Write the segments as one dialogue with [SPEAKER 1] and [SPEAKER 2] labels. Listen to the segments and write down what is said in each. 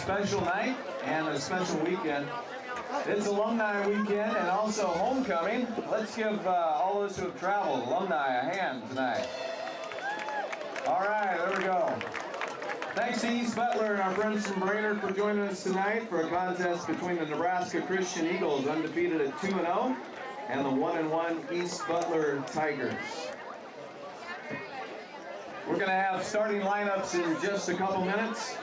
[SPEAKER 1] special night and a special weekend. It's Alumni Weekend and also homecoming. Let's give all those who have traveled, alumni, a hand tonight. All right, there we go. Thanks to East Butler and our friends from Brainerd for joining us tonight for a contest between the Nebraska Christian Eagles, undefeated at 2-0, and the 1-1 East Butler Tigers. We're going to have starting lineups in just a couple minutes,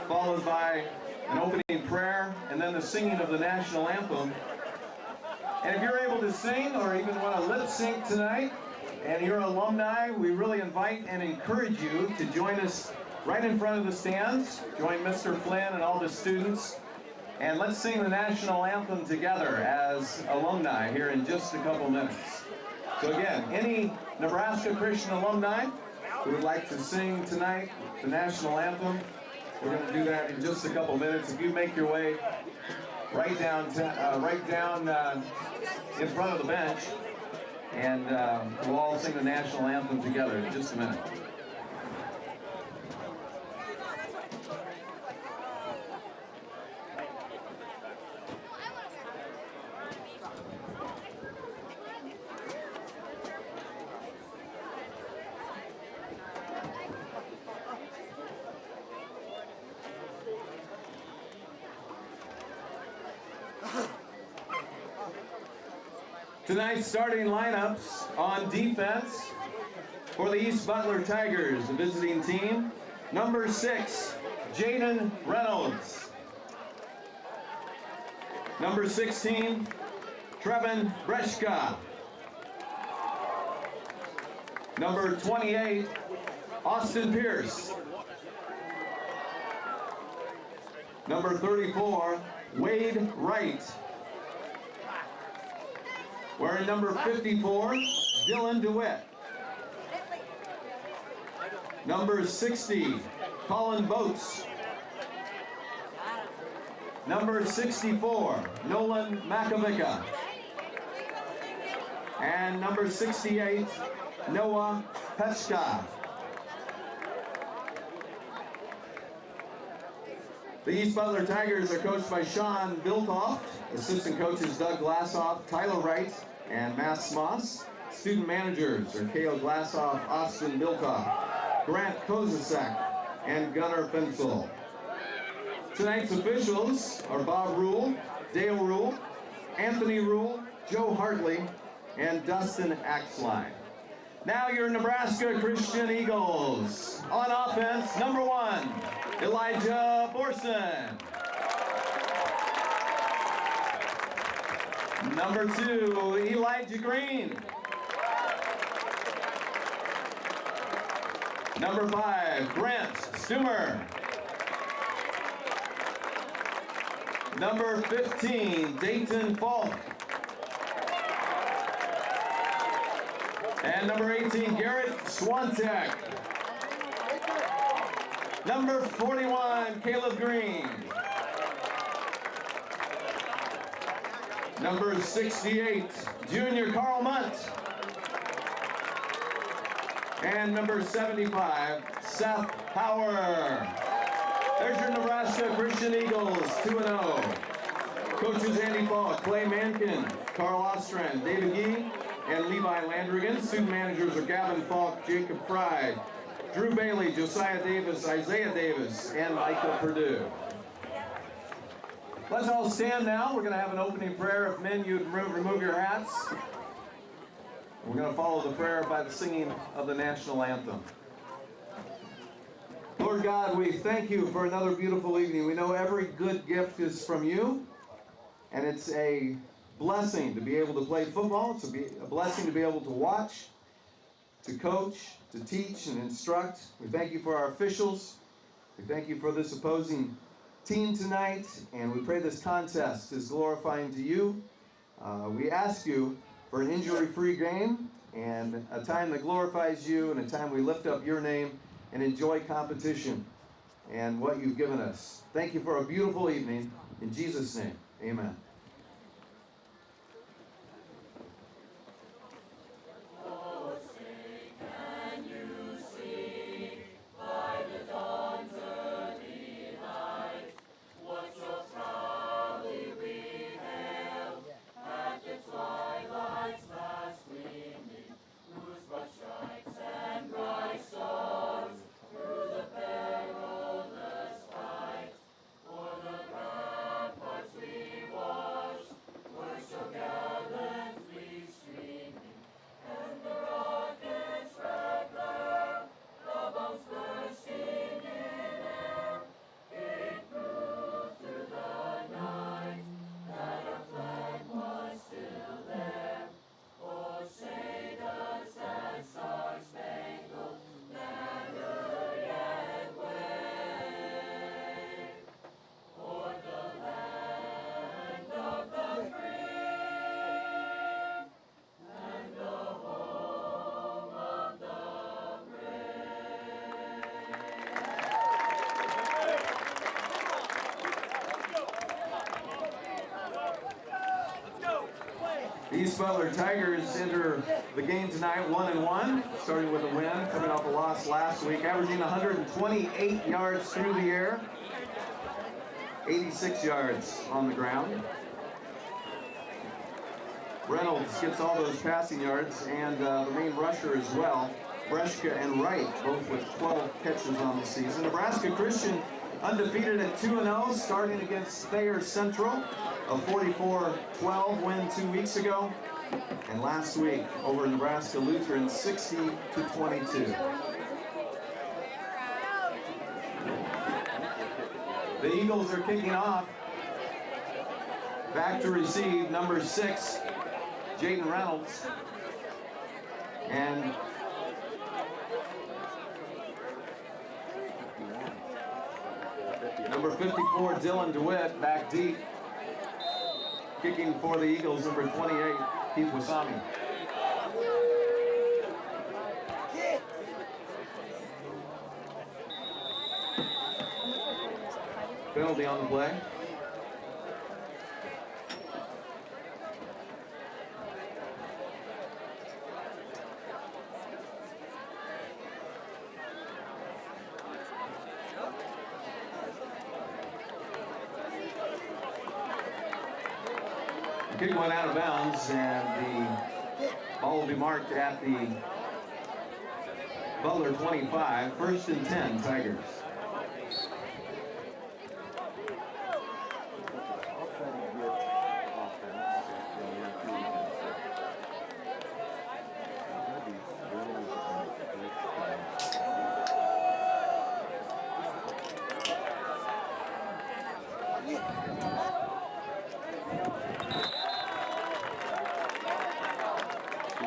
[SPEAKER 1] followed by an opening prayer, and then the singing of the national anthem. And if you're able to sing or even want to lip sync tonight, and you're alumni, we really invite and encourage you to join us right in front of the stands. Join Mr. Flynn and all the students, and let's sing the national anthem together as alumni here in just a couple minutes. So again, any Nebraska Christian alumni who would like to sing tonight the national anthem, we're going to do that in just a couple minutes. If you make your way right down in front of the bench, and we'll all sing the national anthem together in just a minute. Tonight's starting lineups on defense for the East Butler Tigers, the visiting team. Number 6, Jaden Reynolds. Number 16, Trevin Breshka. Number 28, Austin Pierce. Number 34, Wade Wright. Wearing number 54, Dylan DeWitt. Number 60, Colin Boats. Number 64, Nolan Makovica. And number 68, Noah Petchka. The East Butler Tigers are coached by Sean Biltoft. Assistant coaches Doug Glassoff, Tyler Wright, and Matt Smoss. Student managers are Cale Glassoff, Austin Biltoft, Grant Kozasek, and Gunnar Fensel. Tonight's officials are Bob Rule, Dale Rule, Anthony Rule, Joe Hartley, and Dustin Axline. Now your Nebraska Christian Eagles. On offense, number 1, Elijah Borson. Number 2, Elijah Green. Number 5, Brent Stumer. Number 15, Dayton Falk. And number 18, Garrett Swantek. Number 41, Caleb Green. Number 68, Junior Carl Munt. And number 75, Seth Power. There's your Nebraska Christian Eagles, 2-0. Coaches Andy Falk, Clay Mankin, Carl Ostrand, David Gee, and Levi Landrigan. Student managers are Gavin Falk, Jacob Fry, Drew Bailey, Josiah Davis, Isaiah Davis, and Micah Purdue. Let's all stand now. We're going to have an opening prayer. If men, you'd remove your hats. We're going to follow the prayer by the singing of the national anthem. Lord God, we thank you for another beautiful evening. We know every good gift is from you, and it's a blessing to be able to play football. It's a blessing to be able to watch, to coach, to teach, and instruct. We thank you for our officials. We thank you for this opposing team tonight, and we pray this contest is glorifying to you. We ask you for an injury-free game and a time that glorifies you and a time we lift up your name and enjoy competition and what you've given us. Thank you for a beautiful evening. In Jesus' name, amen. The East Butler Tigers enter the game tonight 1-1, starting with a win, coming off a loss last week, averaging 128 yards through the air, 86 yards on the ground. Reynolds gets all those passing yards, and the main rusher as well. Breschka and Wright, both with 12 catches on the season. Nebraska Christian undefeated at 2-0, starting against Thayer Central, a 44-12 win 2 weeks ago. And last week, over Nebraska Lutheran, 60-22. The Eagles are kicking off. Back to receive, number 6, Jaden Reynolds. And number 54, Dylan DeWitt, back deep. Kicking for the Eagles, number 28, Keith Wasami. Penalty on the play. Kick went out of bounds, and the ball will be marked at the Butler 25, 1st and 10, Tigers.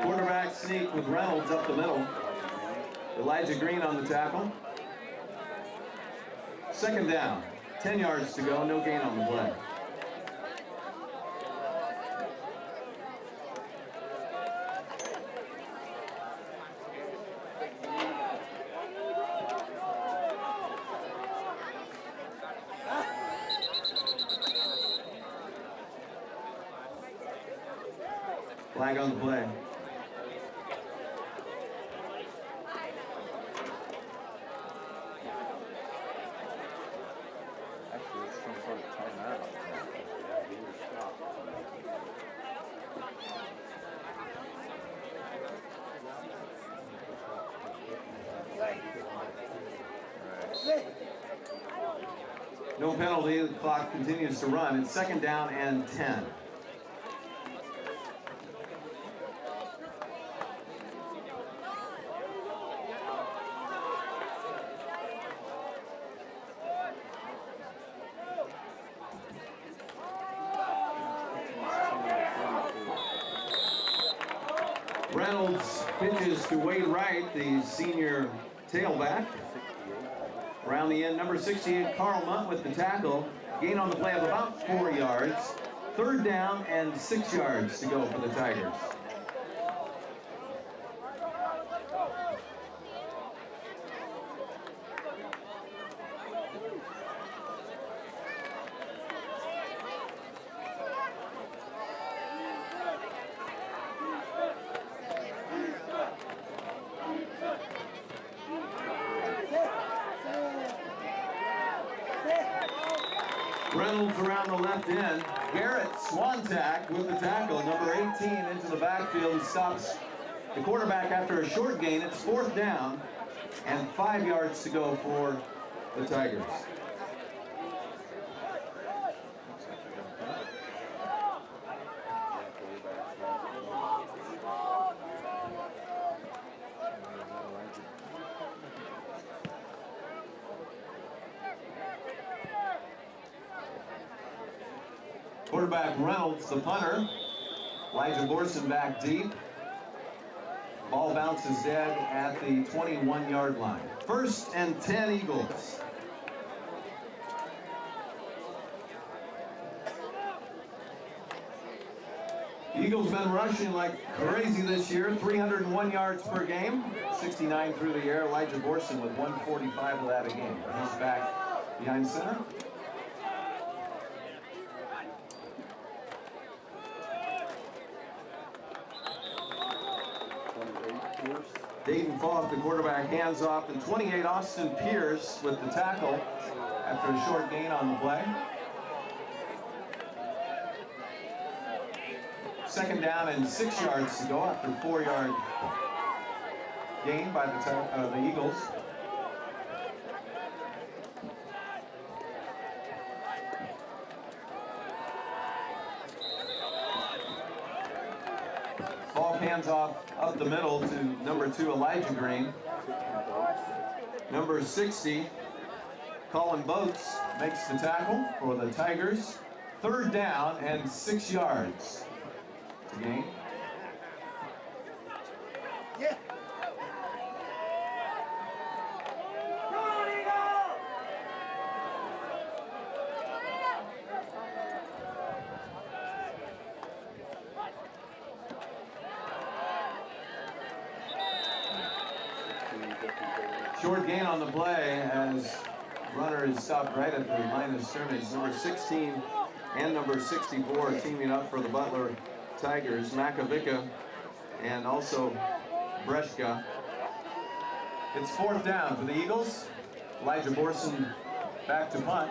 [SPEAKER 1] Quarterback sneak with Reynolds up the middle. Elijah Green on the tackle. 2nd down, 10 yards to go, no gain on the play. Flag on the play. No penalty, the clock continues to run. It's 2nd down and 10. Reynolds pitches to Wade Wright, the senior tailback. Around the end, number 68, Carl Munt with the tackle. Gain on the play of about 4 yards. 3rd down and 6 yards to go for the Tigers. Reynolds around the left end. Garrett Swantak with the tackle. Number 18 into the backfield, stops the quarterback after a short gain. It's 4th down and 5 yards to go for the Tigers. Quarterback Reynolds, the punter. Elijah Borson back deep. Ball bounces dead at the 21-yard line. 1st and 10 Eagles. The Eagles been rushing like crazy this year. 301 yards per game. 69 through the air. Elijah Borson with 145 of that a game. He's back behind center. Dayton Falk, the quarterback, hands off, and 28, Austin Pierce with the tackle after a short gain on the play. Second down and 6 yards to go after a 4-yard gain by the Eagles. Falk hands off up the middle to number 2, Elijah Green. Number 60, Colin Boats, makes the tackle for the Tigers. Third down and 6 yards to gain.
[SPEAKER 2] Yeah.
[SPEAKER 1] Short gain on the play as runner is stopped right at the line of scrimmage. Number 16 and number 64 teaming up for the Butler Tigers, Makovica and also Breshka. It's fourth down for the Eagles. Elijah Borson back to punt.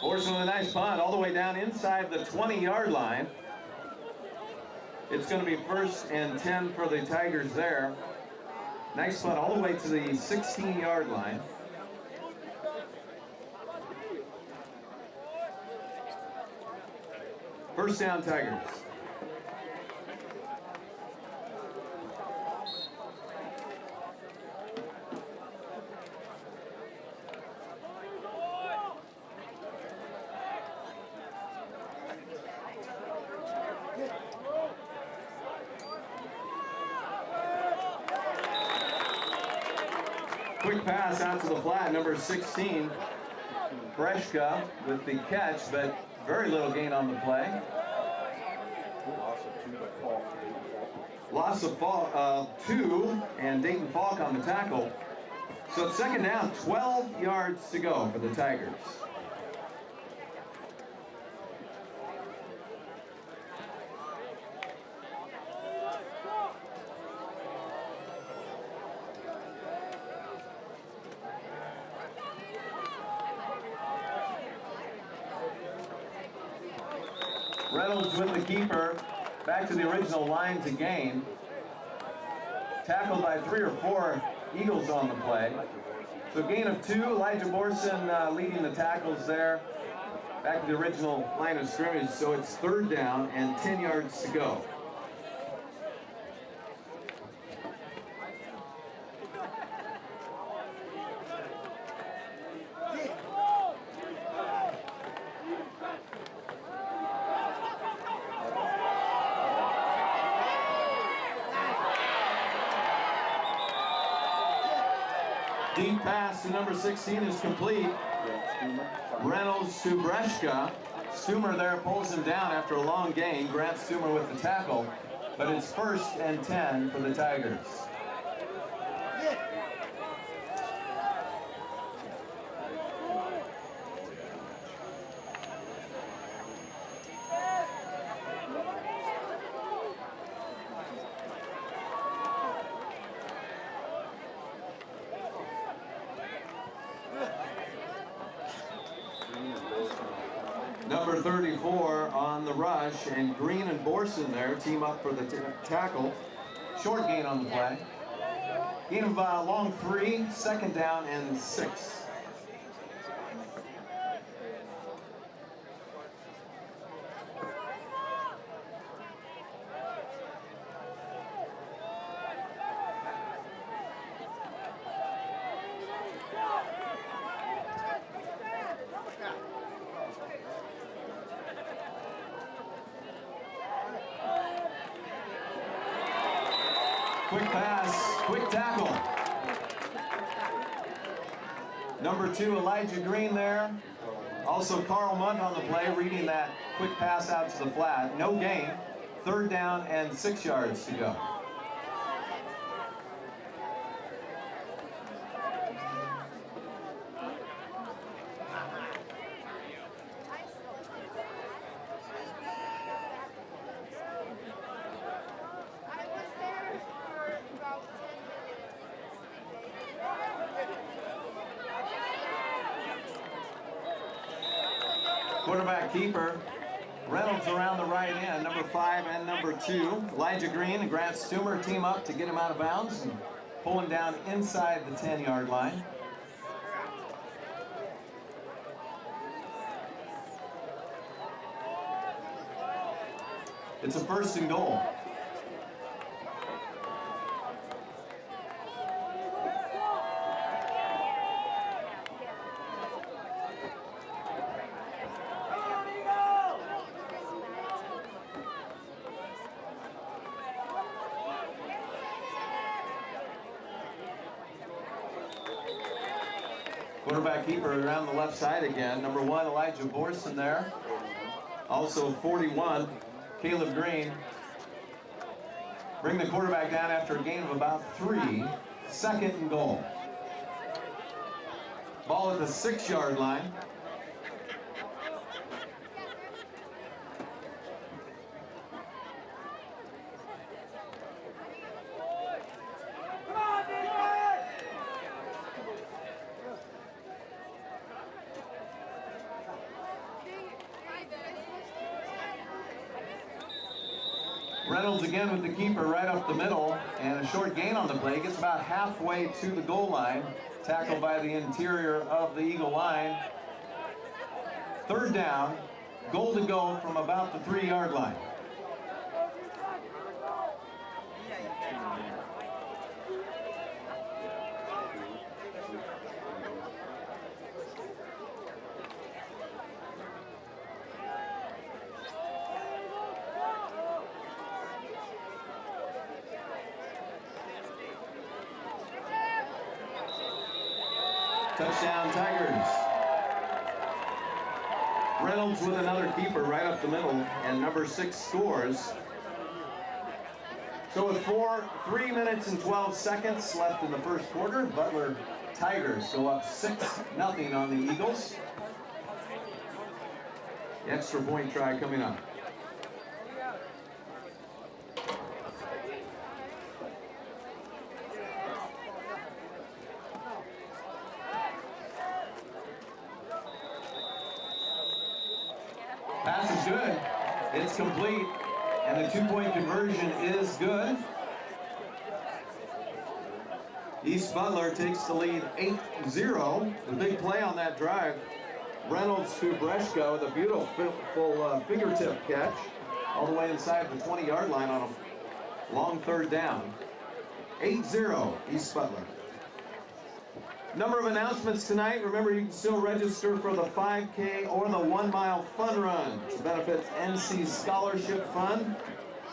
[SPEAKER 1] Borson with a nice punt all the way down inside the 20-yard line. It's going to be first and 10 for the Tigers there. Nice punt all the way to the 16-yard line. First down, Tigers. Quick pass out to the flat, number 16, Breshka with the catch, but very little gain on the play. Loss of 2, and Dayton Falk on the tackle. So it's second down, 12 yards to go for the Tigers. Reynolds with the keeper, back to the original line to gain. Tackled by 3 or 4 Eagles on the play. So gain of 2, Elijah Borson leading the tackles there. Back to the original line of scrimmage, so it's third down and 10 yards to go. Deep pass to number 16 is complete. Reynolds to Breshka. Stumer there pulls him down after a long gain. Grant Stumer with the tackle. But it's first and 10 for the Tigers. Number 34 on the rush, and Green and Borson there team up for the tackle. Short gain on the play. Gain of long 3, second down and 6. Quick pass, quick tackle. Number 2, Elijah Green there. Also Carl Munt on the play, reading that quick pass out to the flat. No gain. 3rd down and 6 yards to go. Quarterback keeper, Reynolds around the right end, number 5 and number 2. Elijah Green and Grant Stumer team up to get him out of bounds and pull him down inside the 10-yard line. It's a 1st and goal. Quarterback keeper around the left side again. Number 1, Elijah Borson there. Also 41, Caleb Green. Bring the quarterback down after a gain of about 3. 2nd and goal. Ball at the 6-yard line. Reynolds again with the keeper right up the middle, and a short gain on the play. Gets about halfway to the goal line, tackled by the interior of the Eagle line. 3rd down, goal to go from about the 3-yard line. Touchdown Tigers. Reynolds with another keeper right up the middle, and number 6 scores. So with 3 minutes and 12 seconds left in the 1st quarter, Butler Tigers go up 6-0 on the Eagles. The extra point try coming up. Pass is good. It's complete. And the 2-point conversion is good. East Butler takes the lead 8-0. The big play on that drive. Reynolds to Breshko with a beautiful fingertip catch all the way inside the 20-yard line on a long 3rd down. 8-0 East Butler. Number of announcements tonight. Remember, you can still register for the 5K or the 1-mile fun run to benefit NC's Scholarship Fund.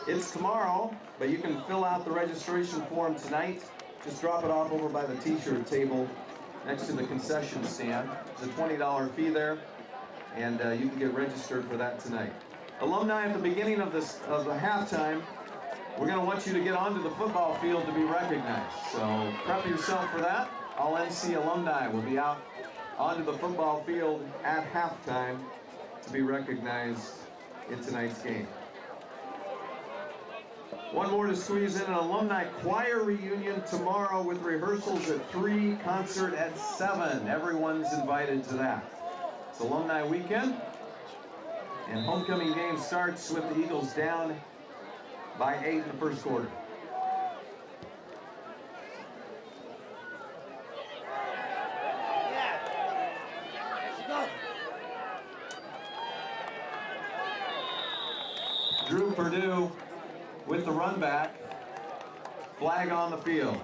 [SPEAKER 1] It's tomorrow, but you can fill out the registration form tonight. Just drop it off over by the t-shirt table next to the concession stand. There's a $20 fee there, and you can get registered for that tonight. Alumni at the beginning of the halftime, we're going to want you to get onto the football field to be recognized. So prep yourself for that. All NC alumni will be out onto the football field at halftime to be recognized in tonight's game. One more to squeeze in, an alumni choir reunion tomorrow with rehearsals at 3, concert at 7. Everyone's invited to that. It's alumni weekend, and homecoming game starts with the Eagles down by 8 in the 1st quarter. Drew Purdue with the run back. Flag on the field.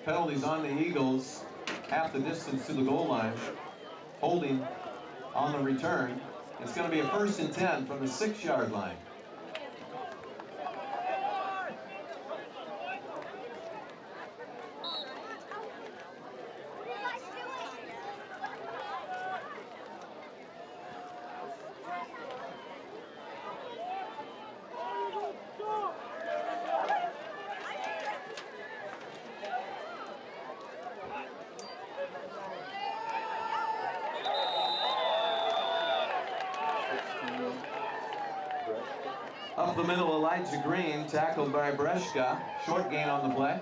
[SPEAKER 1] Penalties on the Eagles. Half the distance to the goal line. Holding on the return. It's going to be a 1st and 10 from the 6-yard line. Up the middle, Elijah Green, tackled by Breshka. Short gain on the play.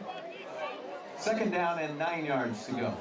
[SPEAKER 1] 2nd down and 9 yards to go.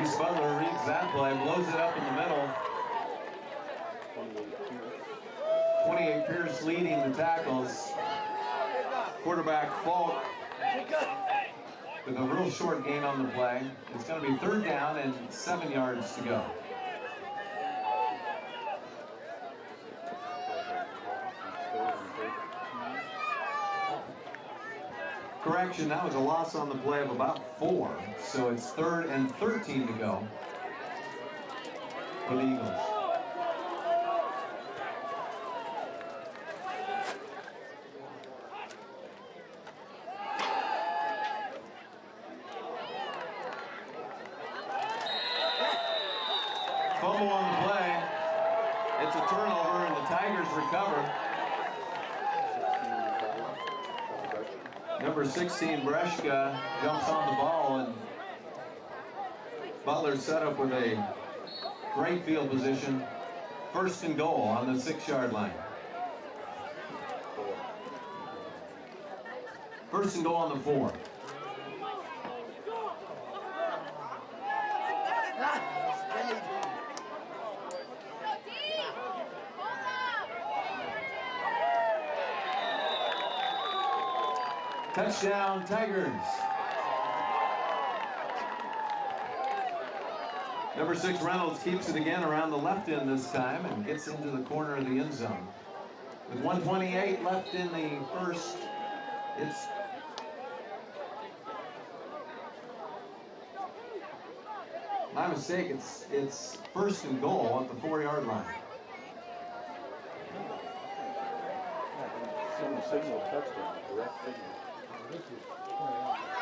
[SPEAKER 1] East Butler reads that play, blows it up in the middle. 28 Pierce leading the tackles. Quarterback Falk with a real short gain on the play. It's going to be 3rd down and 7 yards to go. Correction, that was a loss on the play of about 4. So it's 3rd and 13 to go for the Eagles. Fumble on the play. It's a turnover and the Tigers recover. Number 16, Breshka, jumps on the ball, and Butler set up with a great field position. 1st and goal on the 6-yard line. 1st and goal on the 4. Touchdown, Tigers. Number 6, Reynolds keeps it again around the left end this time and gets into the corner of the end zone. With 1:28 left in the first, it's my mistake, it's 1st and goal at the 4-yard line.
[SPEAKER 2] Signal touchdown, direct signal.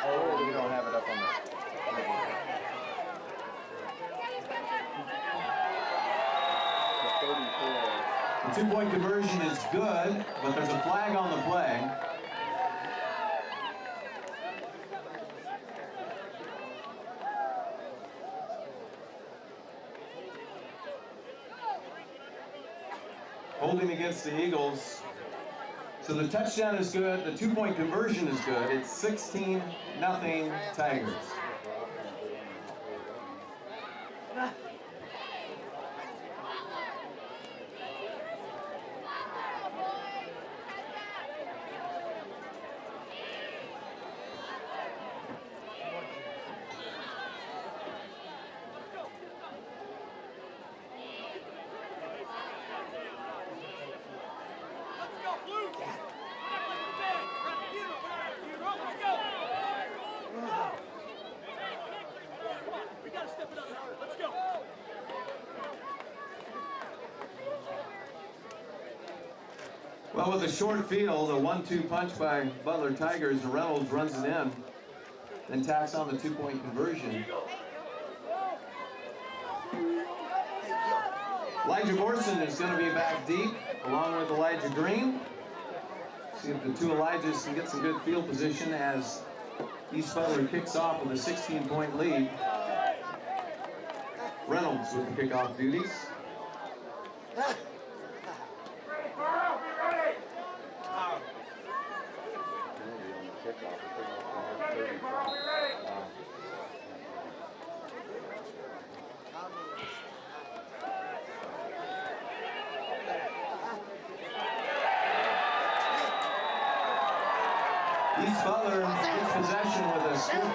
[SPEAKER 2] Oh, you don't have it up on the...
[SPEAKER 1] The 2-point conversion is good, but there's a flag on the play. Holding against the Eagles. So the touchdown is good, the 2-point conversion is good. It's 16-0 Tigers. Well, with a short field, a 1-2 punch by Butler Tigers, and Reynolds runs it in, then tacks on the 2-point conversion. Elijah Borson is going to be back deep, along with Elijah Green. See if the two Elijahs can get some good field position as East Butler kicks off with a 16-point lead. Reynolds with the kickoff duties.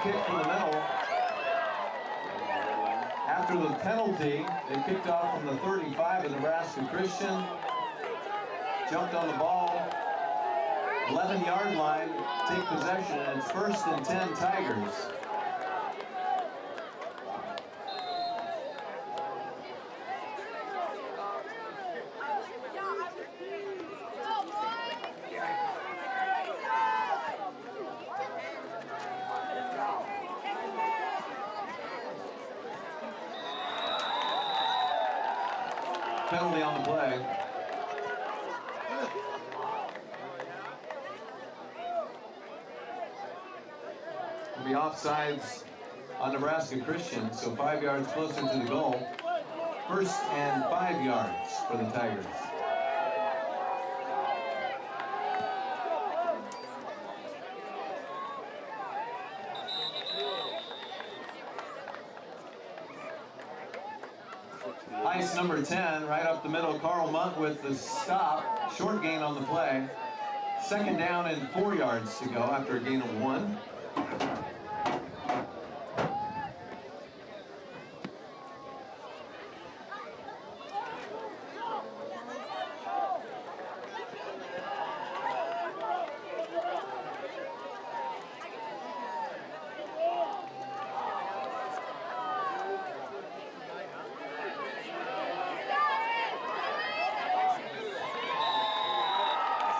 [SPEAKER 1] kick from the middle. After the penalty, they kicked off from the 35 of Nebraska Christian. Jumped on the ball. 11-yard line, take possession, and it's 1st and 10 Tigers. Penalty on the play. Will be offsides on Nebraska Christian, so 5 yards closer to the goal. 1st and 5 yards for the Tigers. Ice number 10, right up the middle. Carl Munt with the stop. Short gain on the play. 2nd down and 4 yards to go after a gain of 1.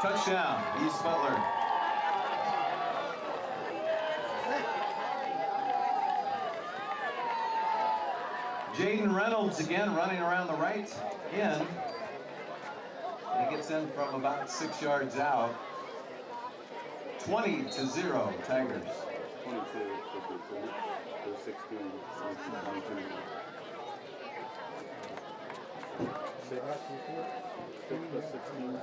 [SPEAKER 1] Touchdown, East Butler. Jaden Reynolds again running around the right end. He gets in from about 6 yards out. 20-0, Tigers.
[SPEAKER 2] 22, 16, 22. 6 plus 16,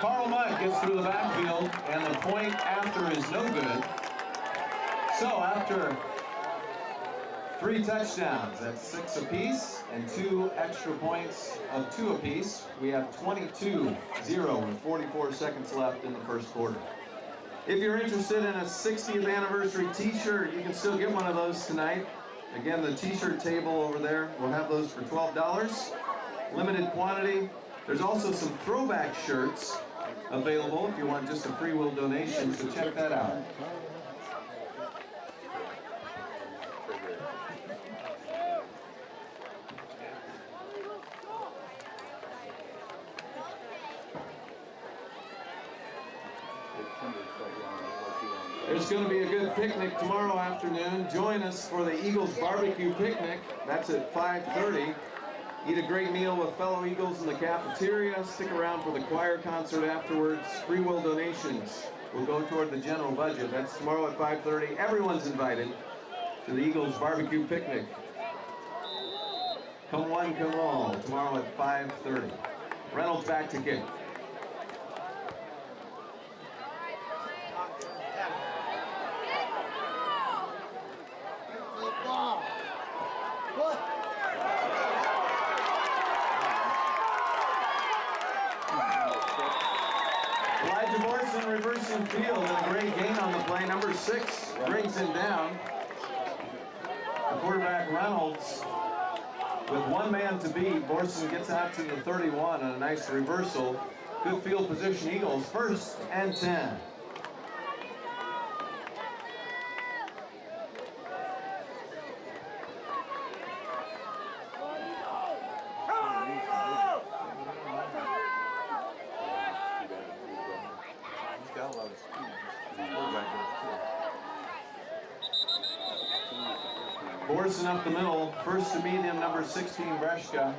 [SPEAKER 1] Carl Munt gets through the backfield, and the point after is no good. So after 3 touchdowns, that's 6 apiece, and 2 extra points of 2 apiece, we have 22-0 with 44 seconds left in the first quarter. If you're interested in a 60th anniversary t-shirt, you can still get one of those tonight. Again, the t-shirt table over there, we'll have those for $12. Limited quantity. There's also some throwback shirts available if you want just a free will donation, so check that out. There's going to be a good picnic tomorrow afternoon. Join us for the Eagles Barbecue Picnic. That's at 5:30. Eat a great meal with fellow Eagles in the cafeteria. Stick around for the choir concert afterwards. Free will donations will go toward the general budget. That's tomorrow at 5:30. Everyone's invited to the Eagles Barbecue Picnic. Come one, come all. Tomorrow at 5:30. Reynolds back to kick. Reversing field and a great gain on the play. Number 6 brings him down. The quarterback Reynolds with 1 man to beat. Borson gets out to the 31 and a nice reversal. Good field position, Eagles. 1st and 10. Borson up the middle, first to meet him, number 16, Breshka.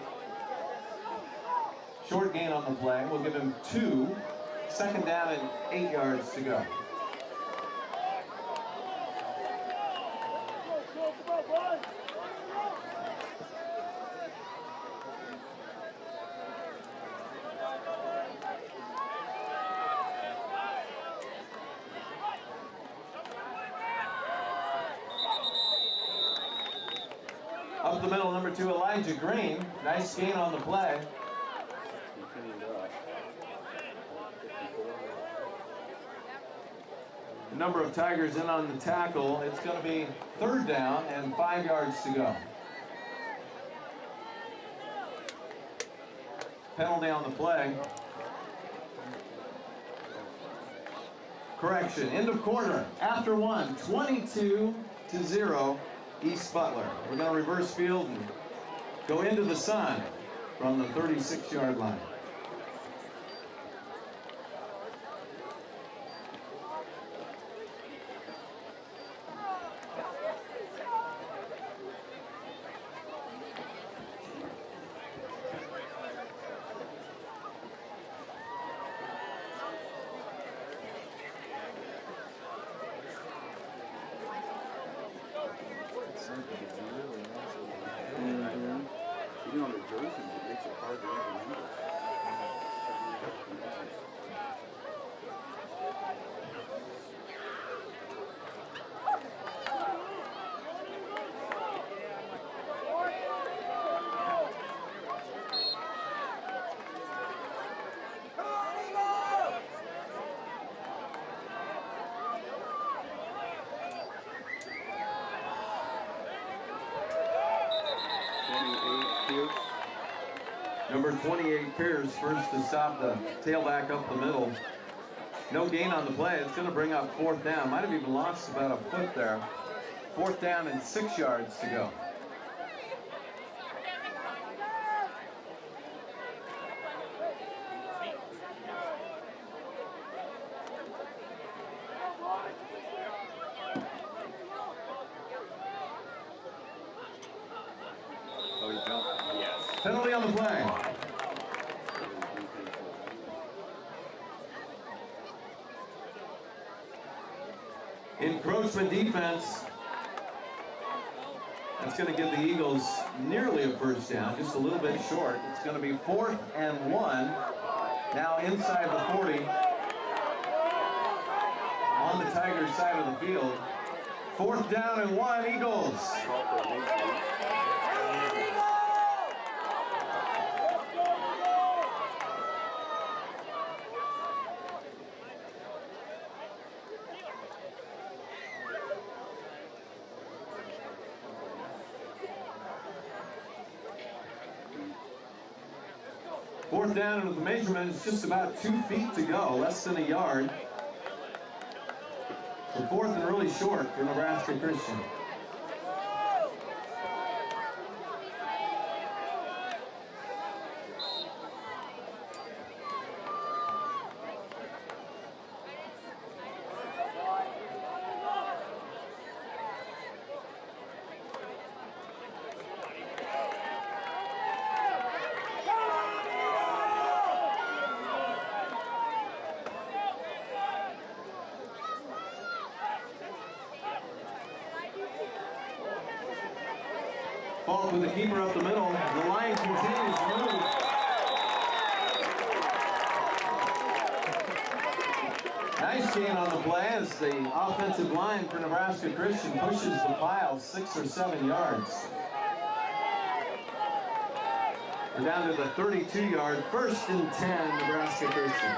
[SPEAKER 1] Short gain on the play, we'll give him 2. 2nd down and 8 yards to go. Up the middle, number 2, Elijah Green. Nice gain on the play. number of Tigers in on the tackle. It's going to be 3rd down and 5 yards to go. Penalty on the play. Correction, end of quarter. After one, 22-0, East Butler. We're going to reverse field and go into the sun from the 36-yard line.
[SPEAKER 2] Even on the jerseys, it makes it hard to remember.
[SPEAKER 1] Number 28, Pierce, first to stop the tailback up the middle. No gain on the play. It's going to bring up 4th down. Might have even lost about a foot there. 4th down and 6 yards to go.
[SPEAKER 2] Oh, he jumped. Yes.
[SPEAKER 1] Penalty on the play. Encroachment defense. That's going to give the Eagles nearly a 1st down, just a little bit short. It's going to be 4th and 1. Now inside the 40. On the Tigers side of the field. 4th down and 1, Eagles. 4th down, and with the measurement, it's just about 2 feet to go, less than a yard. So 4th and really short for Nebraska Christian. Ball with the keeper up the middle. The line continues to move. Nice gain on the play as the offensive line for Nebraska Christian pushes the pile 6 or 7 yards. We're down to the 32-yard, 1st and 10, Nebraska Christian.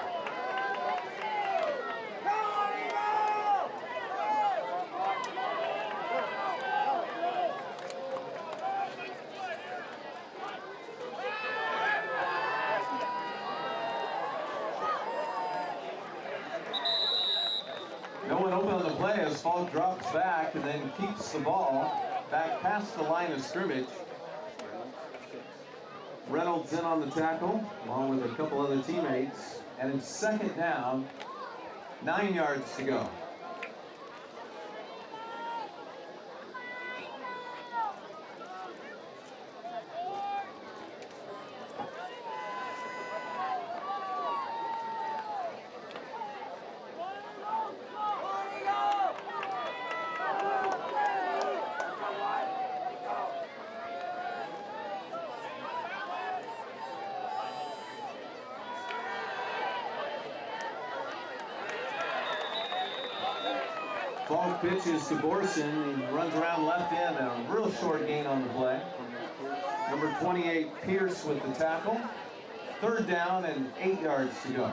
[SPEAKER 1] No one open on the play as Falk drops back and then keeps the ball back past the line of scrimmage. Reynolds in on the tackle, along with a couple other teammates. And it's 2nd down, 9 yards to go. Falk pitches to Borson. He runs around left end, a real short gain on the play. Number 28, Pierce with the tackle. 3rd down and 8 yards to go.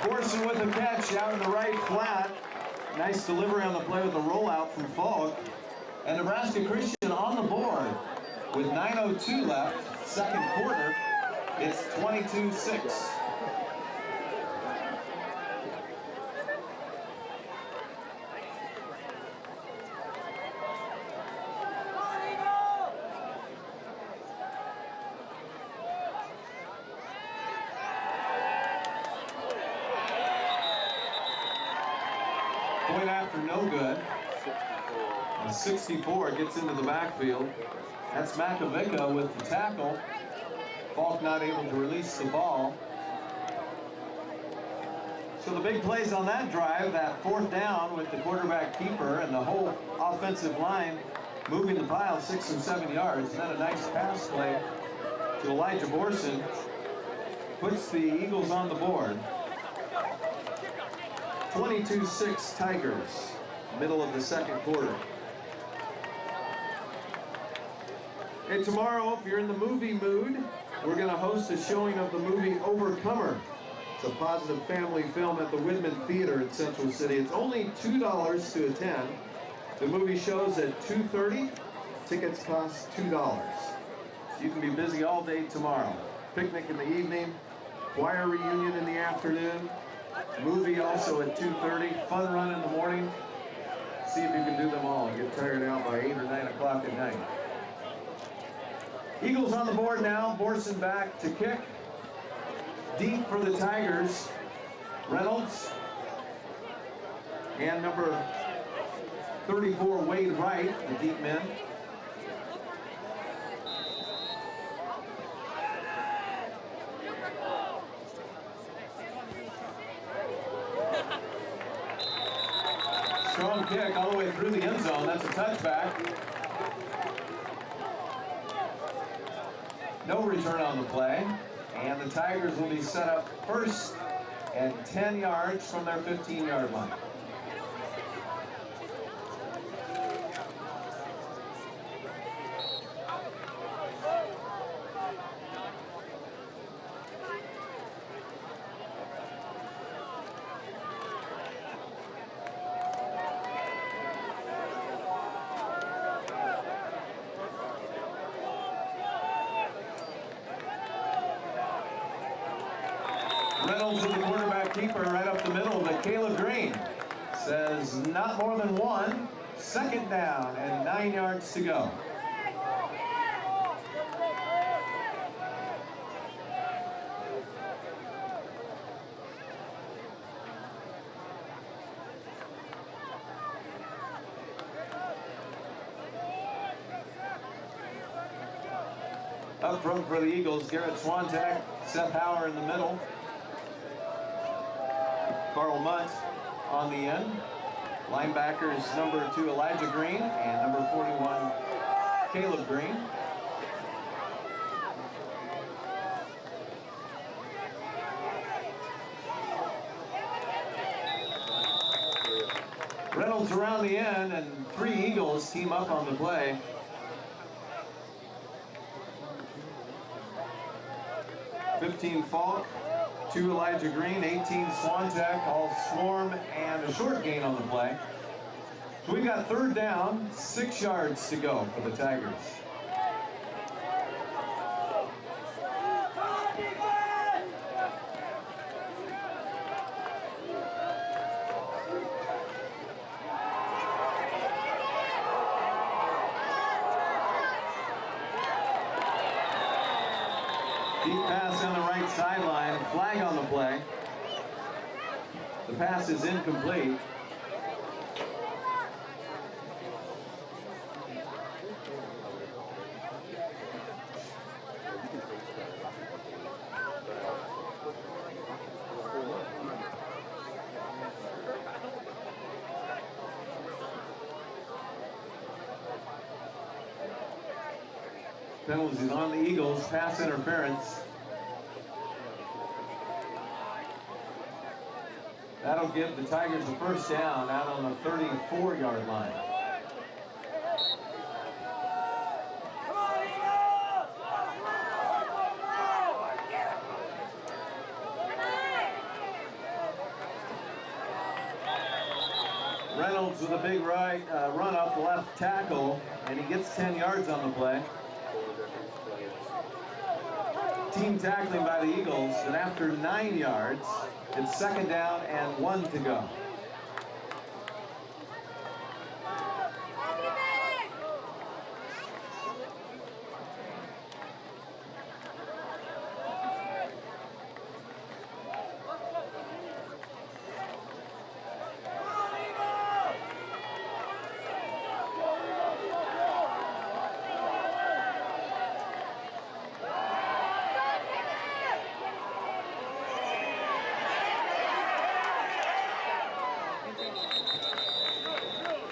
[SPEAKER 1] Borson with the catch out in the right flat. Nice delivery on the play with the rollout from Falk. And Nebraska Christian on the board with 9:02 left, second quarter. It's 22-6. Point after no good. And 64 gets into the backfield. That's Makovica with the tackle. Falk not able to release the ball. So the big plays on that drive, that fourth down with the quarterback keeper and the whole offensive line moving the pile 6 and 7 yards. And then a nice pass play to Elijah Borson puts the Eagles on the board. 22-6 Tigers, middle of the second quarter. And tomorrow, if you're in the movie mood, we're going to host a showing of the movie Overcomer. It's a positive family film at the Whitman Theater in Central City. It's only $2 to attend. The movie shows at 2:30. Tickets cost $2. So you can be busy all day tomorrow. Picnic in the evening, choir reunion in the afternoon, movie also at 2:30, fun run in the morning. See if you can do them all and get tired out by 8 or 9 o'clock at night. Eagles on the board now. Borson back to kick. Deep for the Tigers. Reynolds. And number 34, Wade Wright, the deep men. Strong kick all the way through the end zone. That's a touchback. No return on the play. And the Tigers will be set up first and 10 yards from their 15-yard line. Reynolds with the quarterback keeper right up the middle, but Caleb Green says not more than one. Second down and 9 yards to go. Up front for the Eagles, Garrett Swantek, Seth Hauer in the middle. Carl Munt on the end. Linebackers number 2 Elijah Green and number 41 Caleb Green. Reynolds around the end and 3 Eagles team up on the play. 15 Falk, 2 Elijah Green, 18 Swantek, all swarm, and a short gain on the play. So we've got third down, 6 yards to go for the Tigers. Deep pass on the right sideline, flag on the play. The pass is incomplete. Penalties on the Eagles, pass interference. That'll give the Tigers a first down out on the 34-yard line. Reynolds with a big run up the left tackle, and he gets 10 yards on the play. Team tackling by the Eagles, and after 9 yards, it's second down and 1 to go.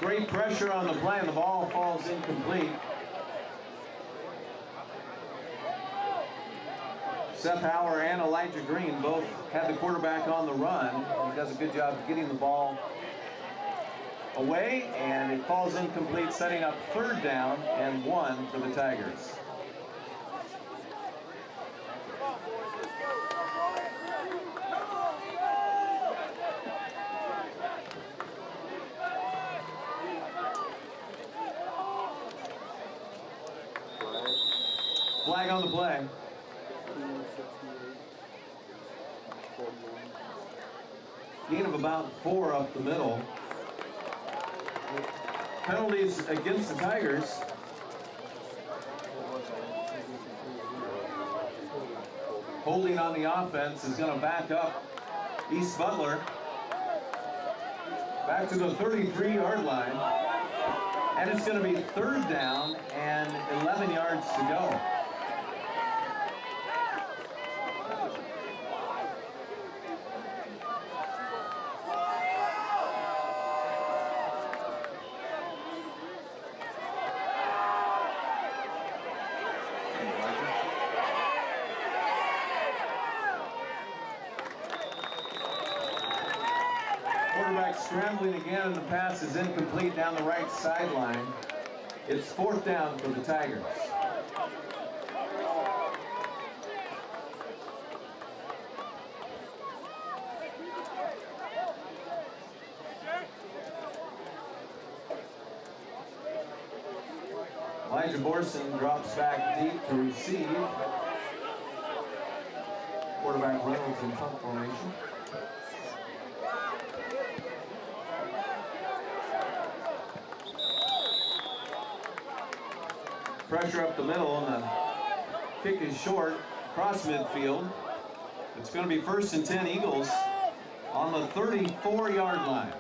[SPEAKER 1] Great pressure on the play, and the ball falls incomplete. Seth Hauer and Elijah Green both had the quarterback on the run. He does a good job of getting the ball away, and it falls incomplete, setting up third down and 1 for the Tigers. Flag on the play. Gain of about 4 up the middle. Penalties against the Tigers. Holding on the offense is going to back up East Butler. Back to the 33-yard line. And it's going to be third down and 11 yards to go. Scrambling again, and the pass is incomplete down the right sideline. It's fourth down for the Tigers. Elijah Borson drops back deep to receive. Quarterback Reynolds in punt formation. Pressure up the middle, and the kick is short, across midfield. It's going to be first and 10 Eagles on the 34-yard line.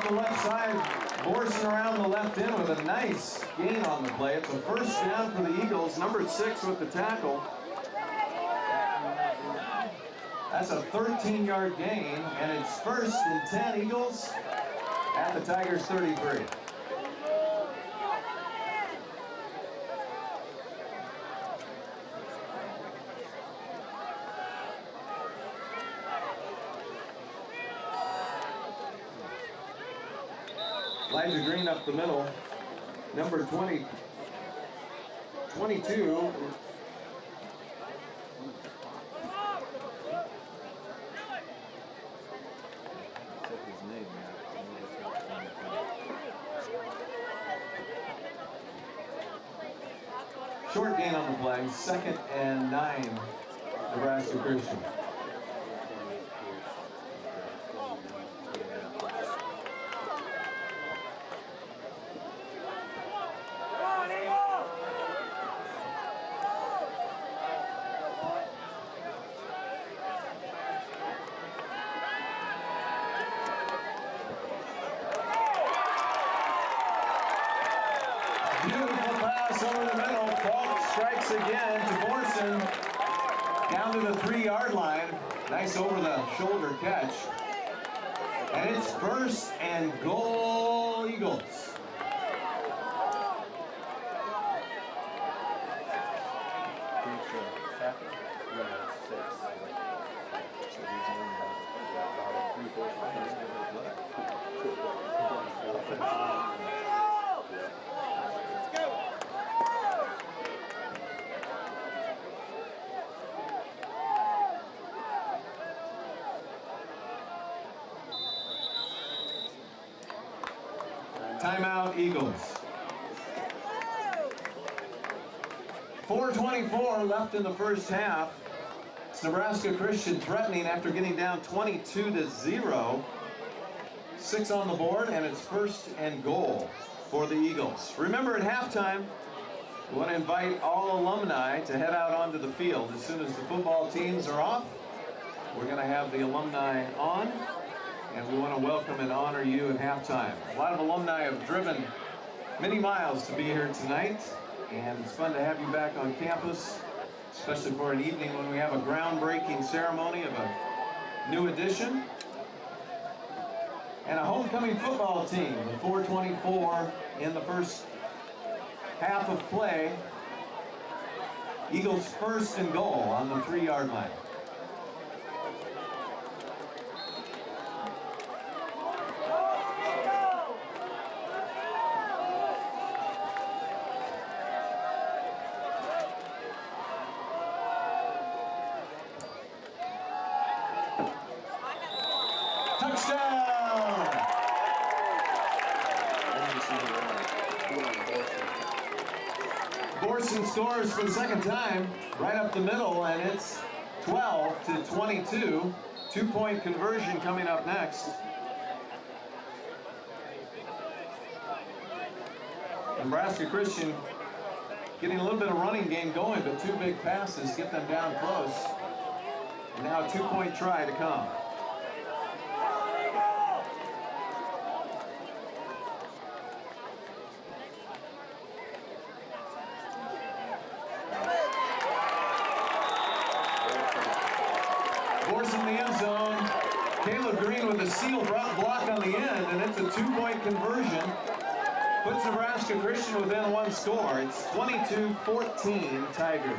[SPEAKER 1] The left side, Borson around the left end with a nice gain on the play. It's a first down for the Eagles, number 6 with the tackle. That's a 13-yard gain, and it's first and 10 Eagles at the Tigers' 33. Elijah Green up the middle, number 22. Short gain on the play, second and 9, Nebraska Christian. Pass over the middle. Falk strikes again to Borson. Down to the 3-yard line. Nice over-the-shoulder catch. And it's first and goal, Eagles. Timeout, Eagles. 4:24 left in the first half. It's Nebraska Christian threatening after getting down 22-0. 6 on the board, and it's first and goal for the Eagles. Remember, at halftime, we want to invite all alumni to head out onto the field. As soon as the football teams are off, we're going to have the alumni on, and we want to welcome and honor you at halftime. A lot of alumni have driven many miles to be here tonight, and it's fun to have you back on campus, especially for an evening when we have a groundbreaking ceremony of a new addition. And a homecoming football team with 4:24 in the first half of play. Eagles first and goal on the 3-yard line. Borson scores for the second time, right up the middle, and it's 12-22. 2-point conversion coming up next. Nebraska Christian getting a little bit of running game going, but 2 big passes get them down close. And now a 2-point try to come. In the end zone, Caleb Green with a seal block on the end, and it's a 2-point conversion. Puts Nebraska Christian within 1 score. It's 22-14 Tigers.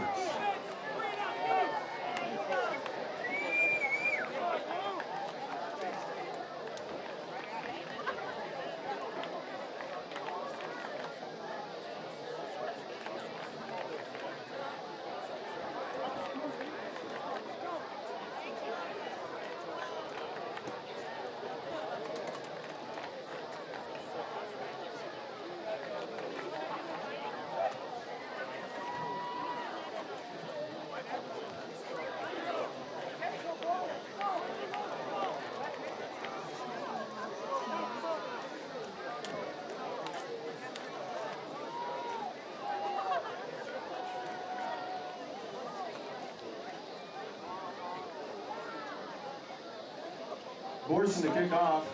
[SPEAKER 1] Borson to kick off.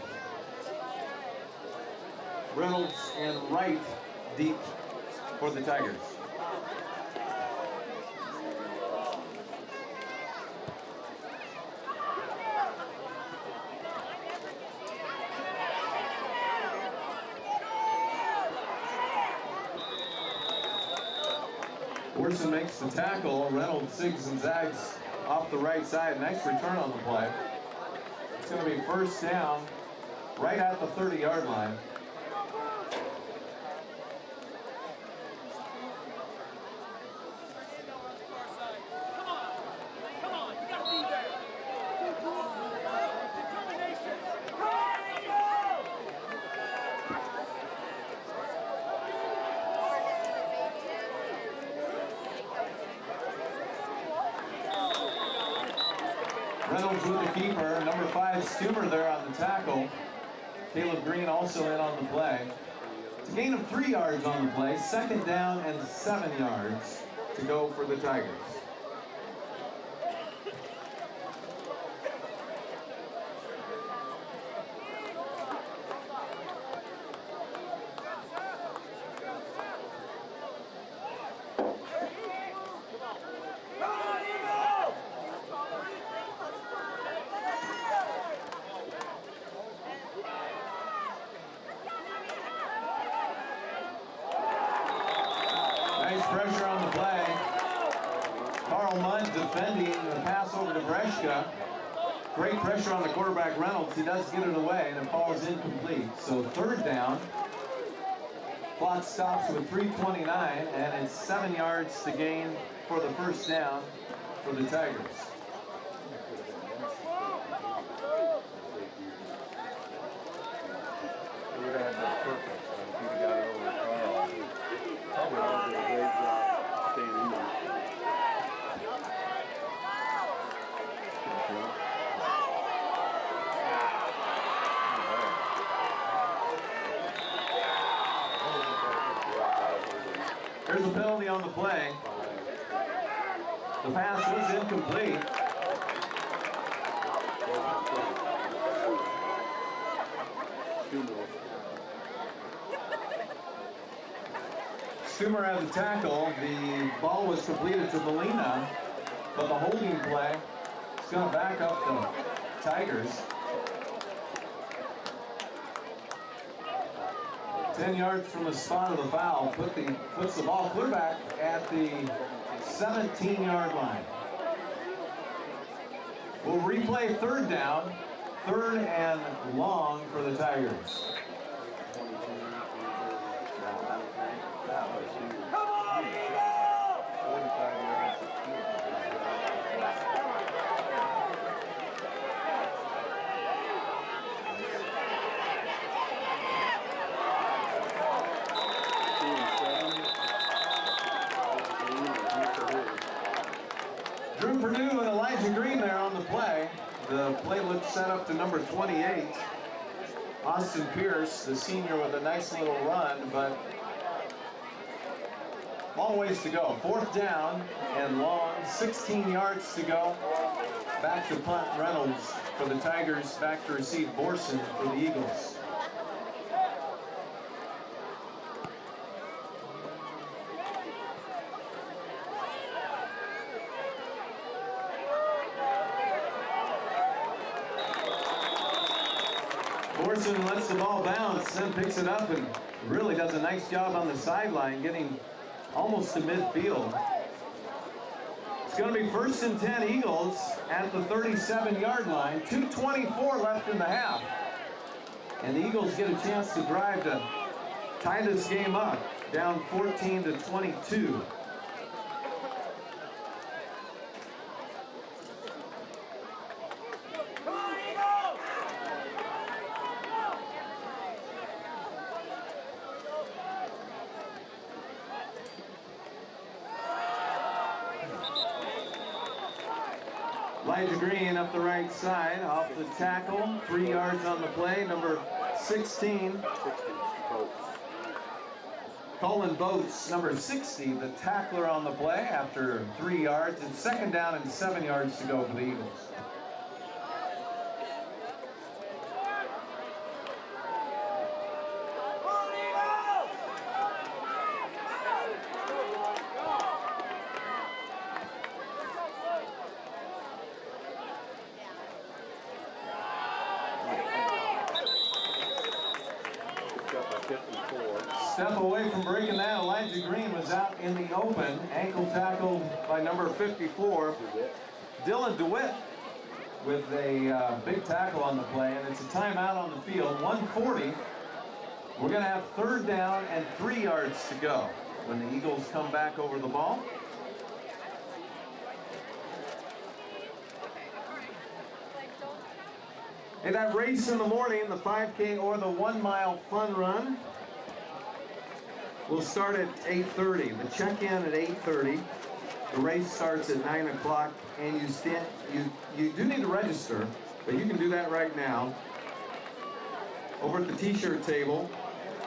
[SPEAKER 1] Reynolds and Wright deep for the Tigers. Borson makes the tackle. Reynolds zigs and zags off the right side. Nice return on the play. It's going to be first down right at the 30-yard line. Reynolds with the keeper. Number 5, Stumer there on the tackle. Caleb Green also in on the play. It's a gain of 3 yards on the play. Second down and 7 yards to go for the Tigers. Nice pressure on the play. Carl Mudd defending the pass over to Nebraska. Great pressure on the quarterback Reynolds. He does get it away and it falls incomplete. So third down. Clock stops with 3:29 and it's 7 yards to gain for the first down for the Tigers.
[SPEAKER 2] It would have been perfect if he got it over Carl. Probably would have did a great job staying in there.
[SPEAKER 1] There's a penalty on the play. The pass was incomplete. Stumer had the tackle. The ball was completed to Molina, but the holding play is going to back up the Tigers. 10 yards from the spot of the foul, puts the ball clear back at the 17-yard line. We'll replay third down, third and long for the Tigers. The play looks set up to number 28. Austin Pierce, the senior, with a nice little run, but long ways to go. Fourth down and long, 16 yards to go. Back to punt Reynolds for the Tigers, back to receive Borson for the Eagles. Borson lets the ball bounce, then picks it up and really does a nice job on the sideline, getting almost to midfield. It's going to be 1st and 10 Eagles at the 37-yard line. 2:24 left in the half. And the Eagles get a chance to drive to tie this game up, down 14-22. Elijah Green up the right side, off the tackle, 3 yards on the play, number 16. Colin Boats, number 60, the tackler on the play after 3 yards. It's second down and 7 yards to go for the Eagles. Step away from breaking that, Elijah Green was out in the open. Ankle tackled by number 54, Dylan DeWitt, with a big tackle on the play, and it's a timeout on the field. 1:40. We're going to have third down and 3 yards to go when the Eagles come back over the ball. Hey, that race in the morning, the 5K or the 1 mile fun run, will start at 8:30. The check-in at 8:30. The race starts at 9 o'clock, and you do need to register, but you can do that right now. Over at the t-shirt table,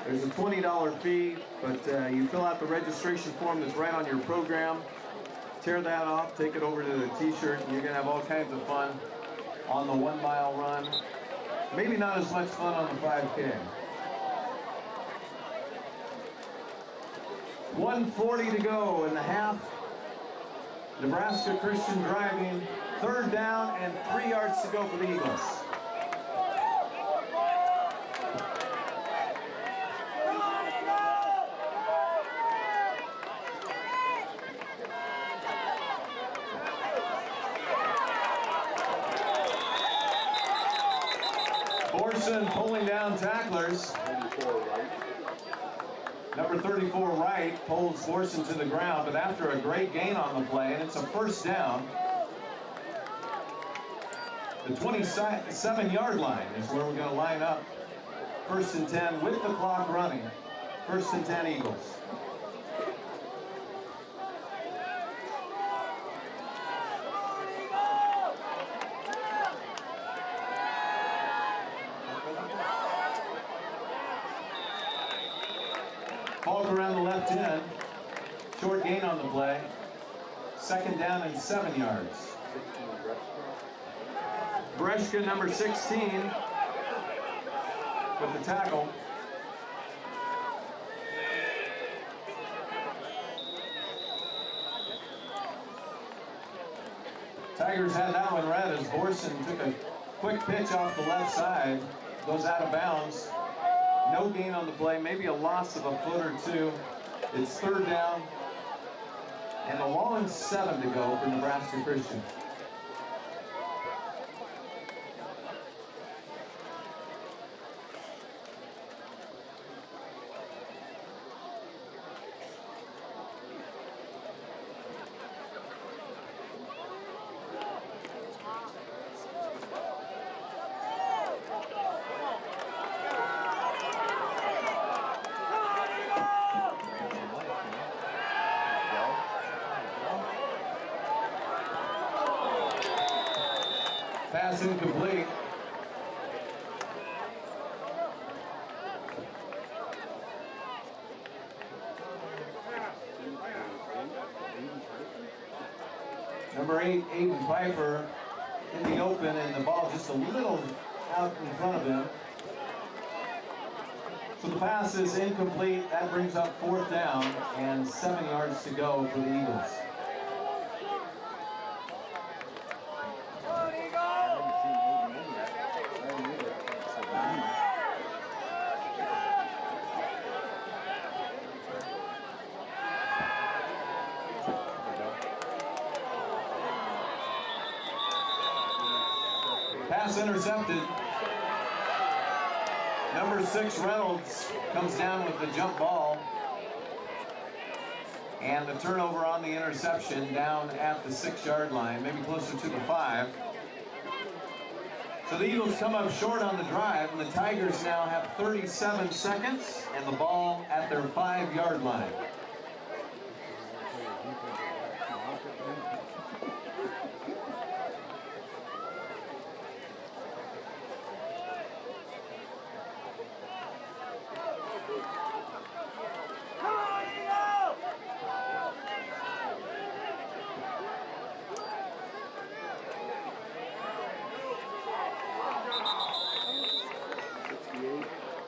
[SPEAKER 1] there's a $20 fee, but you fill out the registration form that's right on your program. Tear that off, take it over to the t-shirt, and you're gonna have all kinds of fun on the 1 mile run. Maybe not as much fun on the 5K. 1:40 to go in the half. Nebraska Christian driving. 3rd down and 3 yards to go for the Eagles. Borson pulling down tacklers. Number 34, Wright, pulls Borson to the ground, but after a great gain on the play, and it's a 1st down. The 27-yard line is where we're going to line up. 1st and 10 with the clock running. 1st and 10 Eagles. Falk around the left end. Short gain on the play. 2nd down and 7 yards. Breshka, number 16, with the tackle. Tigers had that one read as Borson took a quick pitch off the left side. Goes out of bounds. No gain on the play, maybe a loss of a foot or two. It's 3rd down and a long 7 to go for Nebraska Christian. Pass incomplete. Number 8, Aiden Pfeiffer, in the open, and the ball just a little out in front of him. So the pass is incomplete. That brings up 4th down and 7 yards to go for the Eagles. Pass intercepted. Number 6, Reynolds, comes down with the jump ball. And the turnover on the interception down at the 6-yard line, maybe closer to the 5. So the Eagles come up short on the drive, and the Tigers now have 37 seconds and the ball at their 5-yard line.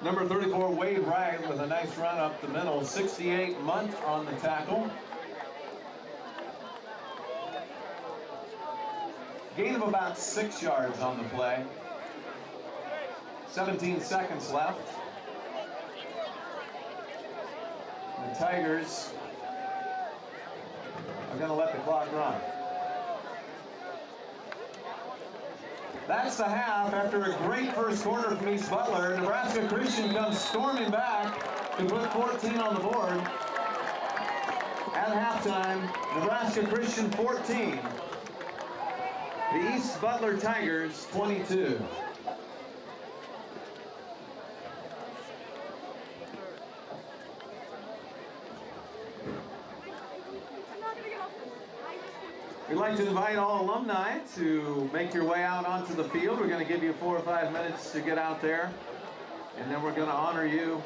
[SPEAKER 1] Number 34, Wade Wright, with a nice run up the middle. 68, Munt on the tackle. Gain of about 6 yards on the play. 17 seconds left. The Tigers are going to let the clock run. That's the half. After a great first quarter from East Butler, Nebraska Christian comes storming back to put 14 on the board. At halftime, Nebraska Christian 14. The East Butler Tigers 22. We'd like to invite all alumni to make your way out onto the field. We're going to give you 4 or 5 minutes to get out there, and then we're going to honor you.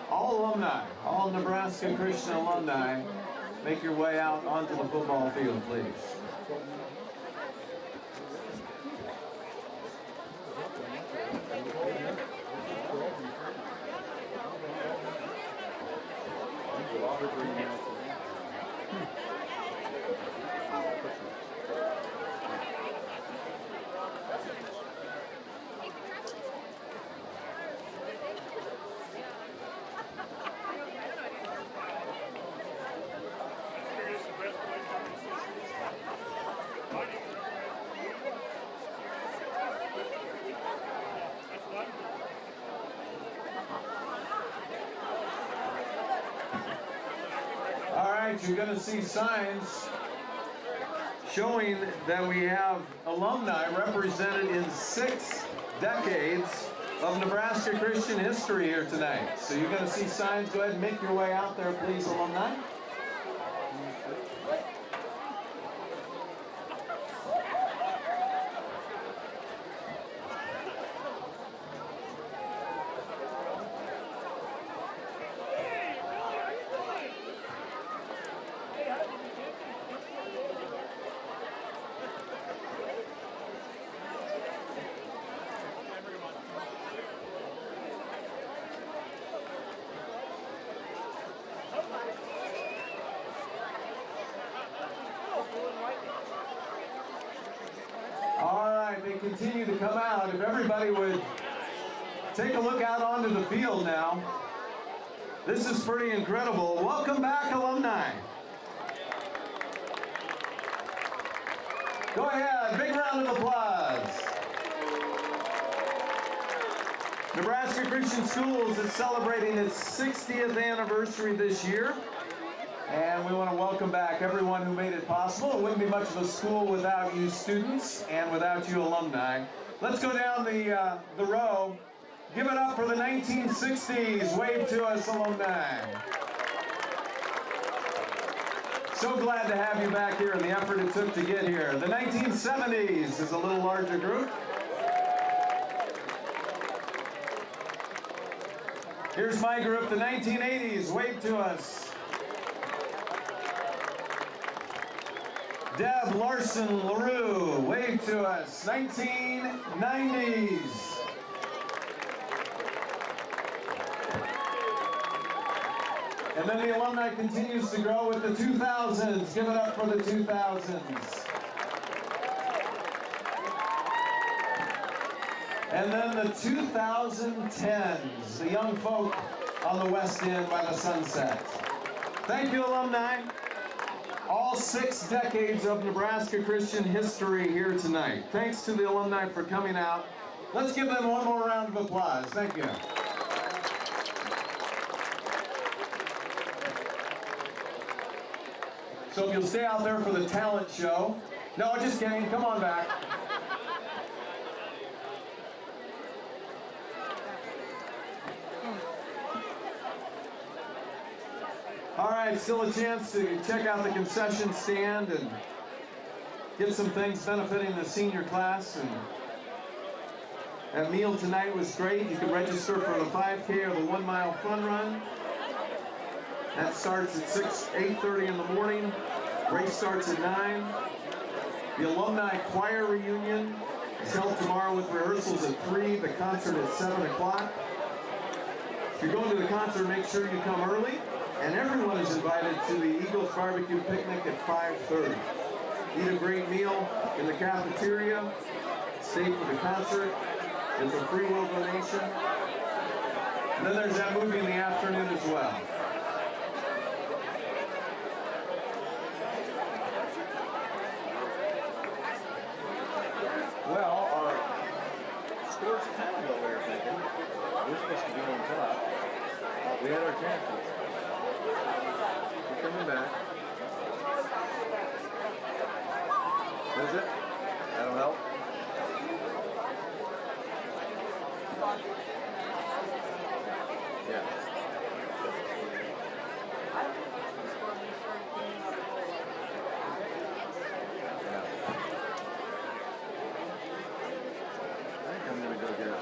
[SPEAKER 1] All alumni, all Nebraska Christian alumni, make your way out onto the football field, please.
[SPEAKER 2] for 3 minutes.
[SPEAKER 1] All right, you're going to see signs showing that we have alumni represented in 6 decades of Nebraska Christian history here tonight. So you're going to see signs. Go ahead and make your way out there, please, alumni. All right, they continue to come out. If everybody would take a look out onto the field now. This is pretty incredible. Welcome back, alumni. Go ahead, big round of applause. Nebraska Christian Schools is celebrating its 60th anniversary this year. And we want to welcome back everyone who made it possible. It wouldn't be much of a school without you students and without you alumni. Let's go down the row. Give it up for the 1960s. Wave to us, alumni. So glad to have you back here and the effort it took to get here. The 1970s is a little larger group. Here's my group, the 1980s. Wave to us. Deb Larson LaRue, wave to us. 1990s. And then the alumni continues to grow with the 2000s. Give it up for the 2000s. And then the 2010s, the young folk on the west end by the sunset. Thank you, alumni. All 6 decades of Nebraska Christian history here tonight. Thanks to the alumni for coming out. Let's give them one more round of applause. Thank you. So if you'll stay out there for the talent show. No, just kidding. Come on back. All right, still a chance to check out the concession stand and get some things benefiting the senior class. And that meal tonight was great. You can register for the 5K or the 1 mile fun run. That starts at 8:30 in the morning. Race starts at 9. The alumni choir reunion is held tomorrow with rehearsals at 3. The concert at 7 o'clock. If you're going to the concert, make sure you come early. And everyone is invited to the Eagles Barbecue Picnic at 5:30. Eat a great meal in the cafeteria. Stay for the concert. It's a free will donation. And then there's that movie in the afternoon as well.
[SPEAKER 2] Well, our score's kind of what we were thinking. We're supposed to be on top. We had our chances. We're coming back. Is it? That'll help. Yeah. I'm gonna go get it.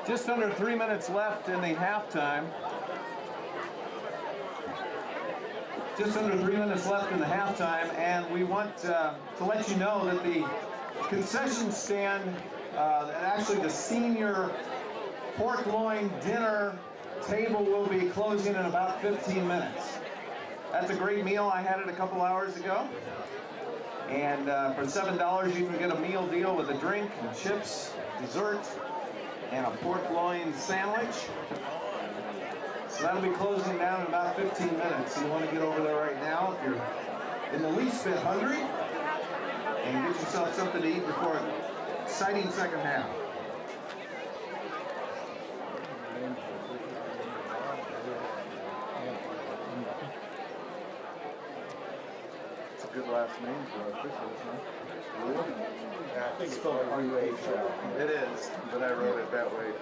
[SPEAKER 1] Just under 3 minutes left in the halftime. Just under 3 minutes left in the halftime, and we want to let you know that the concession stand, actually the senior pork loin dinner table will be closing in about 15 minutes. That's a great meal. I had it a couple hours ago. And for $7, you can get a meal deal with a drink and chips, dessert, and a pork loin sandwich. So that'll be closing down in about 15 minutes. So you want to get over there right now if you're in the least bit hungry and get yourself something to eat before an exciting second half.
[SPEAKER 2] It's a good last name for our officials, huh? Really?
[SPEAKER 3] Yeah, I think it's called RUH.
[SPEAKER 2] It is, but I wrote it that way.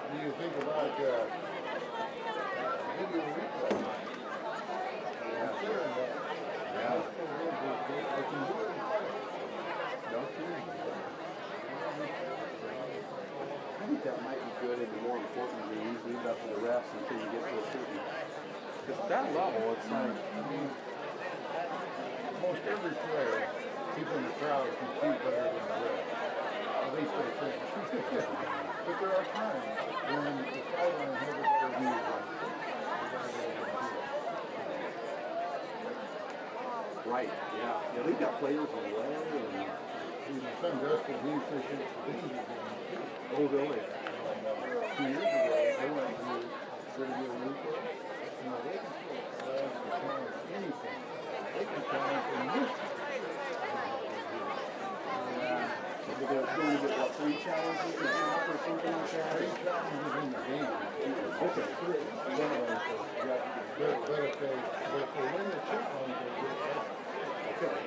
[SPEAKER 3] What do you think about video replay? Considering that.
[SPEAKER 2] Yeah.
[SPEAKER 3] I can do it.
[SPEAKER 2] No kidding.
[SPEAKER 4] I think that might be good and more important than you leave it up to the refs until you get to a certain.
[SPEAKER 2] Because at that level, it's like,
[SPEAKER 3] I mean, most every player, people in the crowd can see better than the ref. At least they think. But there are times when the sideline has a better view than
[SPEAKER 4] Right, yeah. Yeah, they've got players in the way and
[SPEAKER 3] some Dustin he efficient things are doing too.
[SPEAKER 4] oh really?
[SPEAKER 3] 2 years ago, they went to video replay. You know, they can still challenge anything. They can challenge a miss.
[SPEAKER 4] They're going to get what, 3 challenges a half or something like that?
[SPEAKER 3] 3 challenges in the game.
[SPEAKER 4] Okay.
[SPEAKER 3] One of them says, but if they win the chip on it, they get that.
[SPEAKER 4] Okay.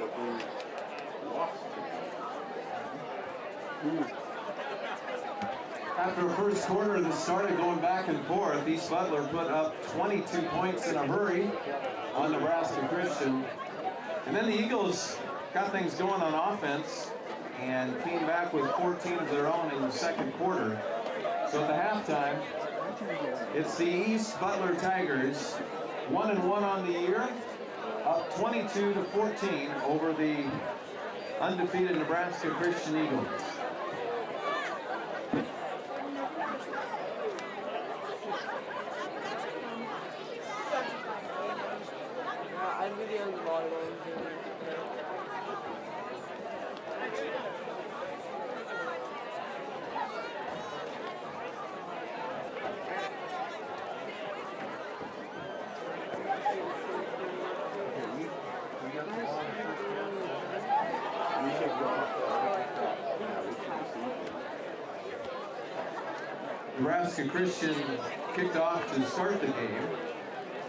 [SPEAKER 4] But we lost.
[SPEAKER 1] After the first quarter, this started going back and forth. East Butler put up 22 points in a hurry on Nebraska Christian. And then the Eagles got things going on offense and came back with 14 of their own in the second quarter. So at the halftime, it's the East Butler Tigers, 1-1 on the year, up 22-14 over the undefeated Nebraska Christian Eagles.
[SPEAKER 5] I'm really on the volleyball.
[SPEAKER 1] 'Nebraska Christian kicked off to start the game,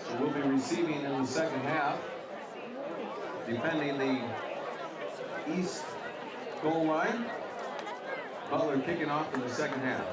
[SPEAKER 1] so we'll be receiving in the second half, defending the east goal line. Butler kicking off in the second half.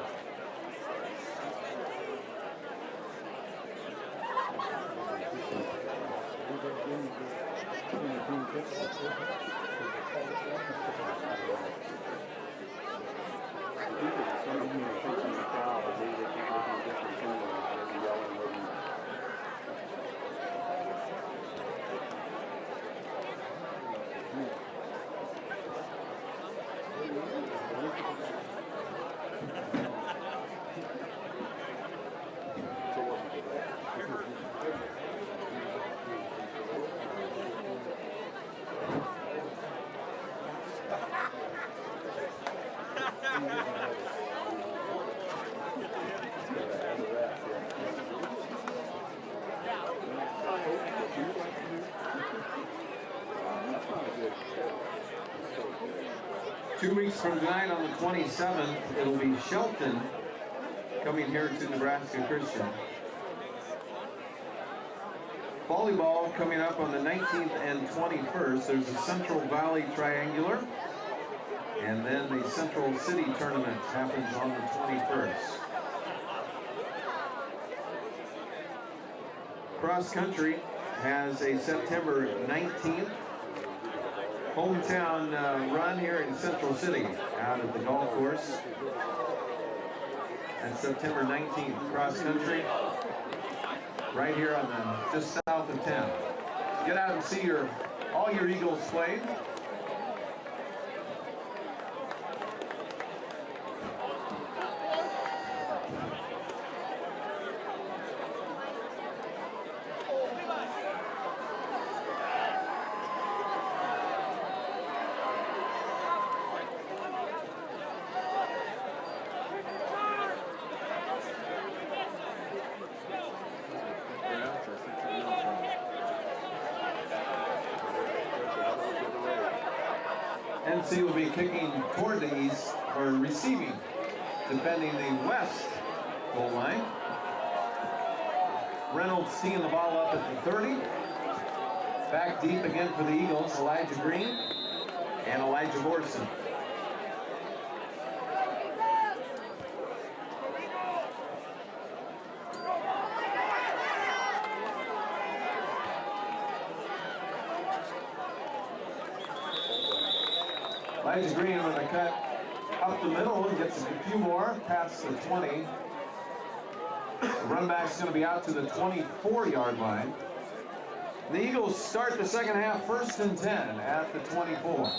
[SPEAKER 1] Two weeks from tonight on the 27th, it'll be Shelton coming here to Nebraska Christian. Volleyball coming up on the 19th and 21st. There's a Central Valley Triangular, and then the Central City Tournament happens on the 21st. Cross country has a September 19th hometown run here in Central City out at the golf course. And September 19th, cross country, right here on the just south of town. Get out and see all your Eagles play. NC will be kicking toward the east, or receiving, defending the west goal line. Reynolds teeing the ball up at the 30. Back deep again for the Eagles, Elijah Green and Elijah Borson. Elijah Green with a cut up the middle and gets a few more past the 20. The run back's going to be out to the 24-yard line. The Eagles start the second half 1st and 10 at the 24.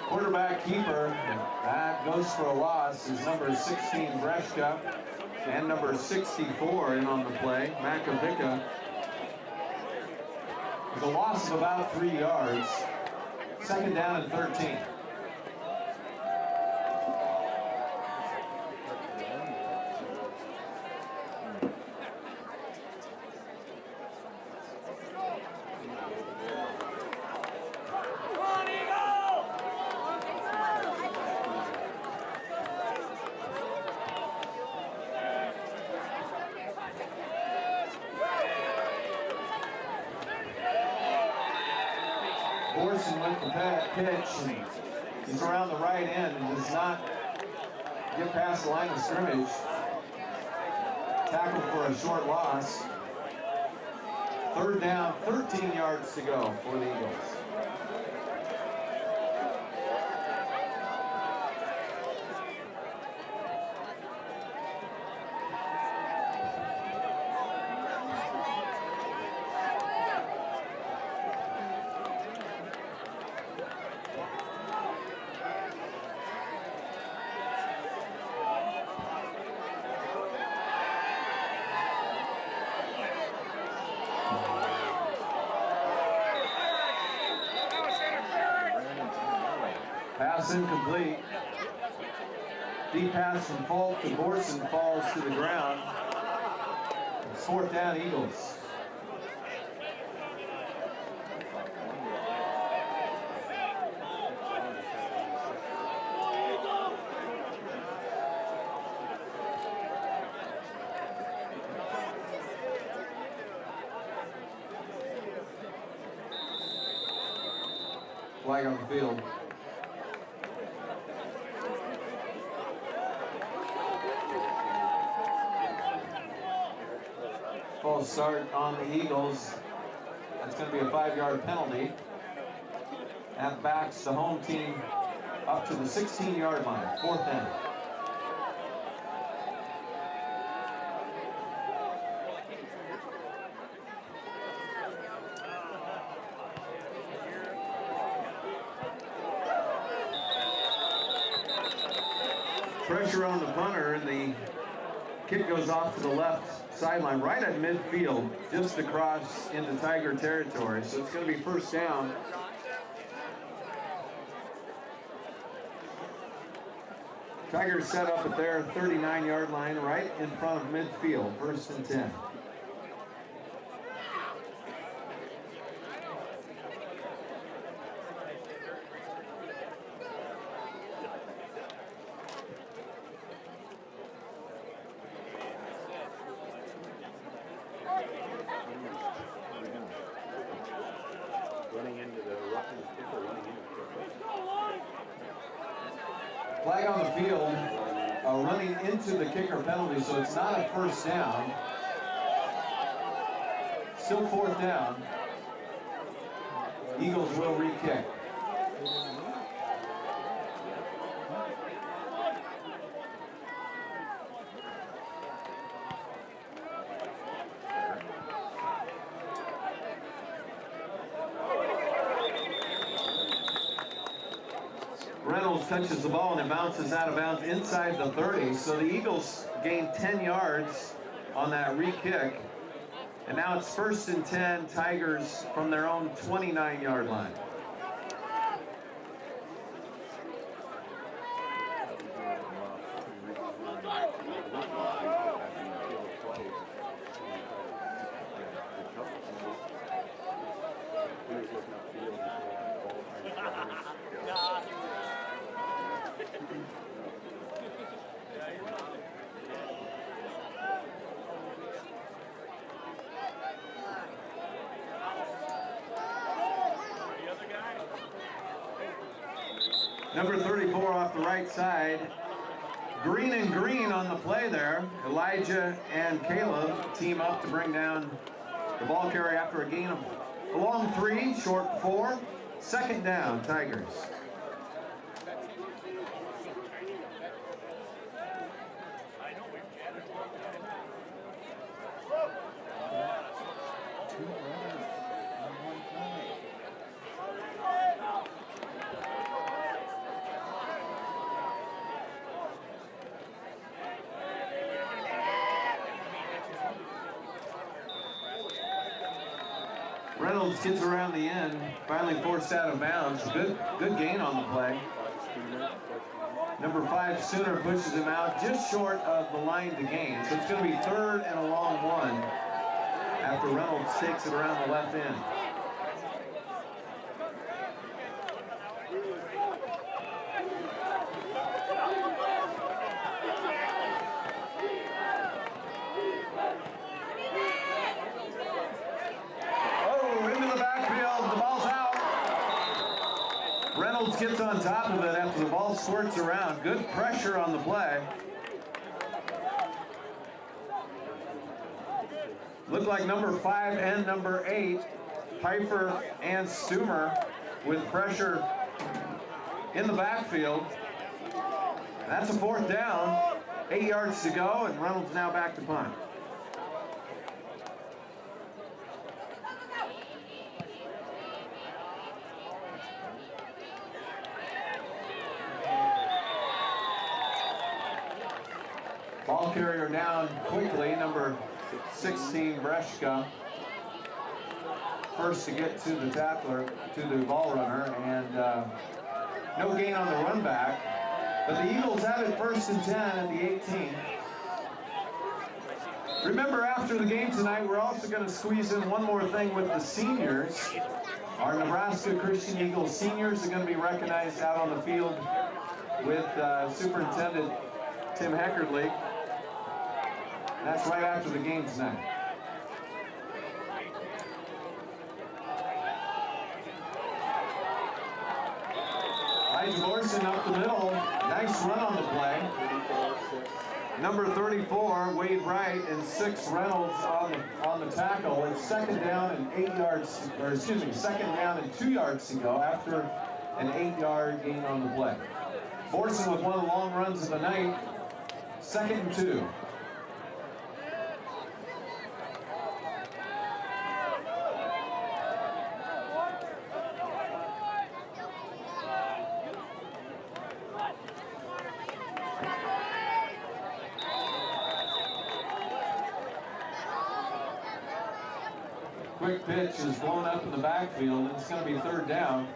[SPEAKER 1] Quarterback keeper, that goes for a loss, is number 16, Breshka, and number 64 in on the play, Makovica. With a loss of about 3 yards. 2nd down and 13. Borson with the pitch. He's around the right end and does not get past the line of scrimmage. Tackled for a short loss. 3rd down, 13 yards to go for the Eagles. Pass incomplete. Deep pass from Falk to Borson falls to the ground. It's 4th down, Eagles. Flag on the field. False start on the Eagles. That's going to be a 5-yard penalty. That backs the home team up to the 16-yard line, 4th down. Pressure on the punter, and the kick goes off to the left sideline, right at midfield, just across into Tiger territory. So it's going to be 1st down. Tigers set up at their 39-yard line, right in front of midfield, 1st and 10. Flag on the field, running into the kicker penalty, so it's not a first down. Still fourth down. Eagles will re-kick. Reynolds touches the ball and it bounces out of bounds inside the 30. So the Eagles gained 10 yards on that re-kick. And now it's 1st and 10, Tigers from their own 29-yard line. Number 34 off the right side. Green and green on the play there. Elijah and Caleb team up to bring down the ball carrier after a gain of a long 3, short 4. 2nd down, Tigers. Reynolds gets around the end, finally forced out of bounds. Good gain on the play. Number 5, Sooner pushes him out just short of the line to gain. So it's going to be 3rd and a long 1 after Reynolds takes it around the left end. Gets on top of it after the ball squirts around. Good pressure on the play. Looked like number 5 and number 8, Pfeiffer and Stumer, with pressure in the backfield. That's a 4th down. 8 yards to go, and Reynolds now back to punt. Ball carrier down quickly, number 16, Breshka. First to get to the tackler, to the ball runner, and no gain on the run back. But the Eagles have it 1st and 10 at the 18. Remember, after the game tonight, we're also going to squeeze in one more thing with the seniors. Our Nebraska Christian Eagles seniors are going to be recognized out on the field with Superintendent Tim Heckerly. That's right after the game tonight. Elijah Borson up the middle. Nice run on the play. Number 34, Wade Wright, and 6, Reynolds on the tackle. It's 2nd down and 8 yards, or excuse me, 2nd down and 2 yards to go after an 8-yard gain on the play. Borson with one of the long runs of the night. 2nd and 2. Quick pitch is blown up in the backfield, and it's going to be 3rd down.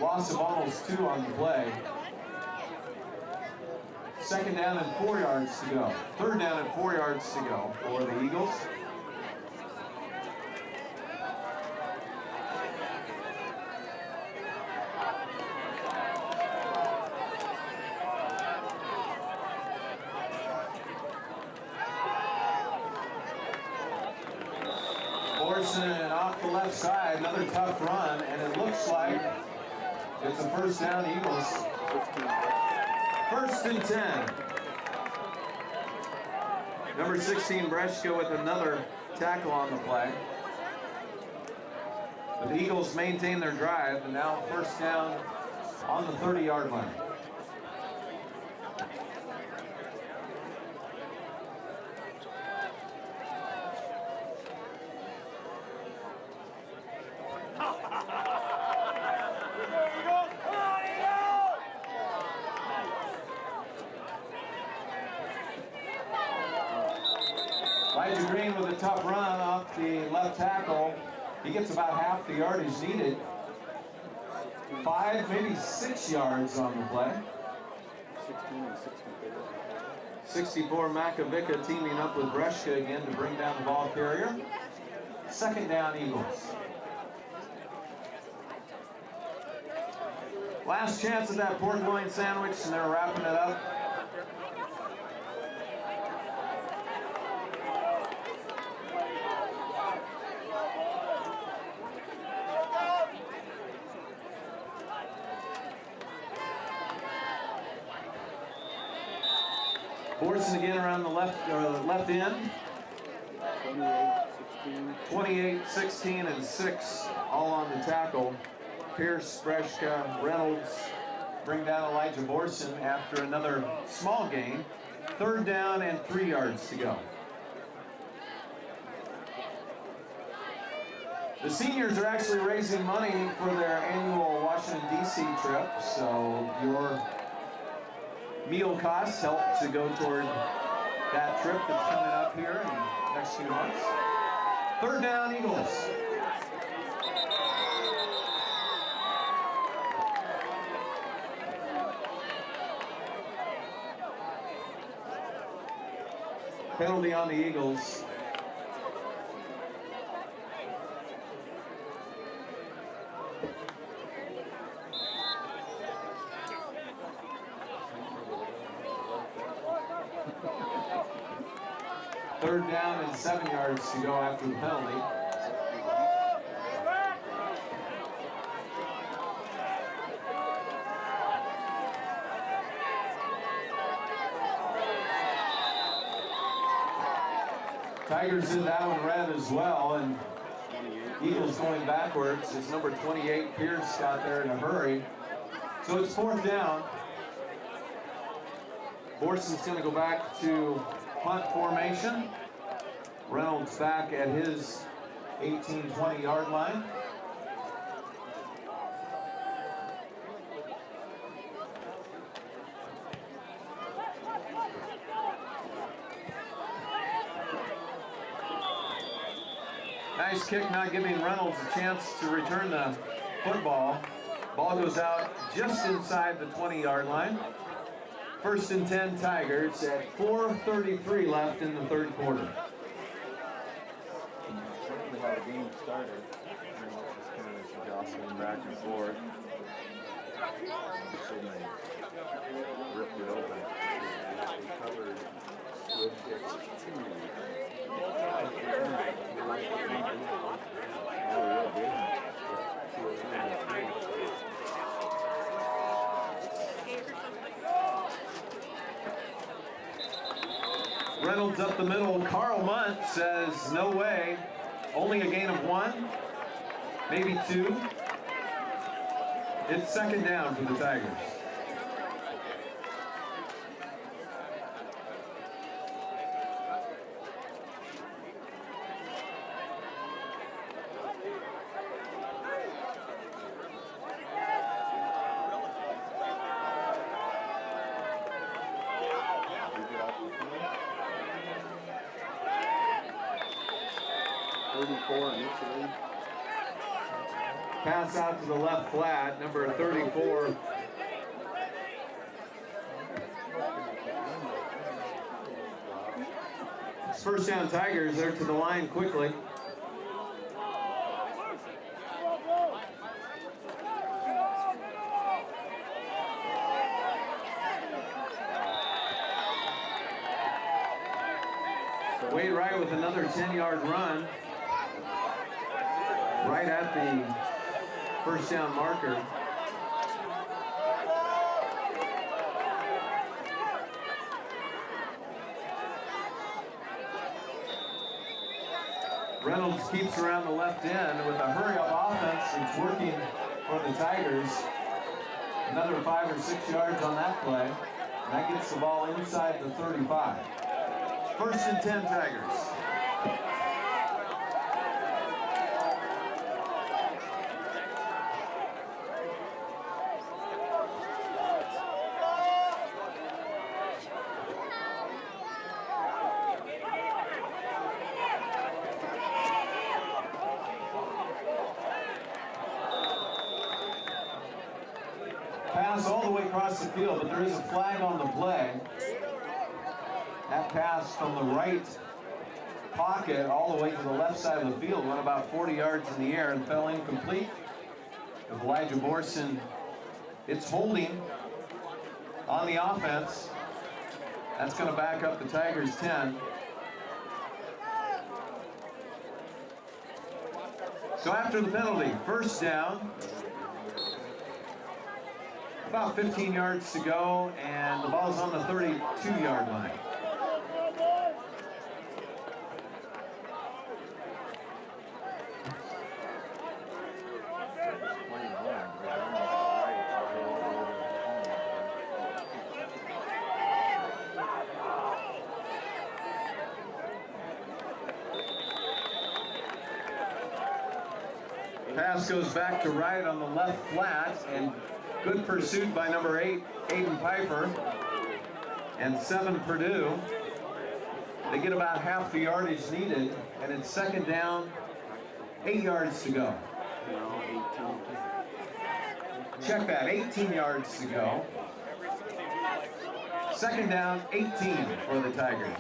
[SPEAKER 1] Loss of almost 2 on the play. 2nd down and 4 yards to go. 3rd down and 4 yards to go for the Eagles. Borson off the left side, another tough run, and it looks like it's a first down Eagles. 1st and 10. Number 16, Breshka with another tackle on the play. But the Eagles maintain their drive, and now first down on the 30-yard line. Elijah Green with a tough run off the left tackle. He gets about half the yardage needed. 5, maybe 6 yards on the play.
[SPEAKER 4] 16 and
[SPEAKER 1] 64 Makovica teaming up with Breshka again to bring down the ball carrier. 2nd down Eagles. Last chance at that pork loin sandwich, and they're wrapping it up. Borson again around the left end. 28, 16, and 6 all on the tackle. Pierce, Breshka, Reynolds bring down Elijah Borson after another small gain. 3rd down and 3 yards to go. The seniors are actually raising money for their annual Washington, D.C. trip, so your meal costs help to go toward that trip that's coming up here in the next few months. 3rd down, Eagles. Penalty on the Eagles. Third down and 7 yards to go after the penalty. Tigers did that one red as well, and Eagles going backwards. It's number 28, Pierce, got there in a hurry. So it's 4th down. Borson's going to go back to punt formation. Reynolds back at his 18-20 yard line. Nice kick, not giving Reynolds a chance to return the football. Ball goes out just inside the 20-yard line. 1st and 10 Tigers at 4:33 left in the 3rd quarter.
[SPEAKER 2] Certainly how the game started. Just kind of jostling back and forth. Suddenly ripped it open. They covered good kicks too.
[SPEAKER 1] Reynolds up the middle. Carl Munt says, no way. Only a gain of 1, maybe 2. It's 2nd down for the Tigers. Pass out to the left flat, number 34. It's 1st down Tigers. They're to the line quickly. Wade Wright with another 10-yard run. right at the first down marker. Reynolds keeps around the left end with a hurry-up offense. It's working for the Tigers. Another 5 or 6 yards on that play. And that gets the ball inside the 35. 1st and 10 Tigers. Pass all the way across the field, but there is a flag on the play. That pass from the right pocket all the way to the left side of the field went about 40 yards in the air and fell incomplete. With Elijah Borson, it's holding on the offense. That's going to back up the Tigers 10. So after the penalty, 1st down. About 15 yards to go, and the ball's on the 32-yard line. Pass goes back to right on the left flat, and good pursuit by number 8, Aiden Piper, and 7 Purdue. They get about half the yardage needed, and it's 2nd down, 8 yards to go. Check that, 18 yards to go. 2nd down, 18 for the Tigers.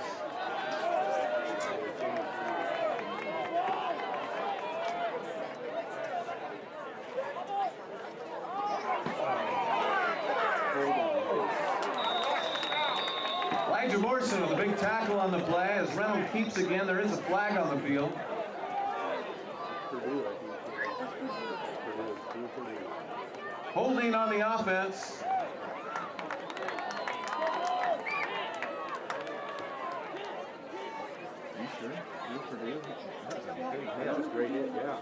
[SPEAKER 1] Elijah Morrison with a big tackle on the play. As Reynolds keeps again, there is a flag on the field. Holding on the offense.
[SPEAKER 4] That was a great hit, yeah.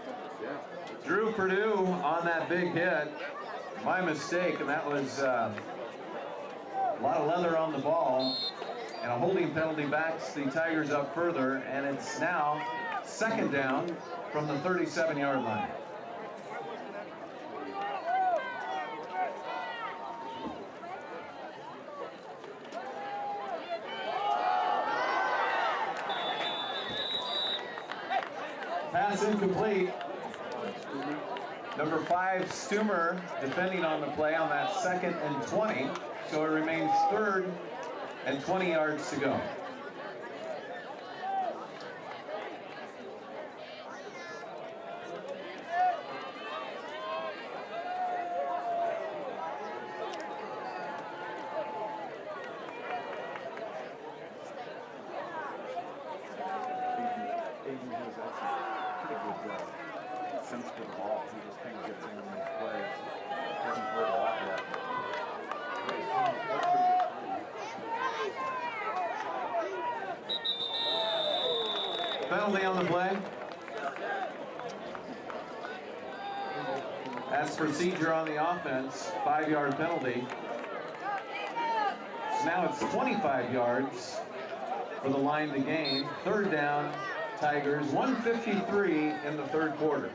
[SPEAKER 1] Drew Purdue on that big hit. My mistake, and that was a lot of leather on the ball. And a holding penalty backs the Tigers up further, and it's now 2nd down from the 37-yard line. Pass incomplete. Number 5, Stumer, defending on the play on that 2nd and 20. So it remains 3rd and 20 yards to go.
[SPEAKER 2] Aiden has actually pretty good sense for the ball. He just kind of gets in these plays. Doesn't hurt a lot yet.
[SPEAKER 1] Penalty on the play. That's procedure on the offense. 5-yard penalty. So now it's 25 yards for the line to gain. 3rd down, Tigers. 1:53 in the 3rd quarter.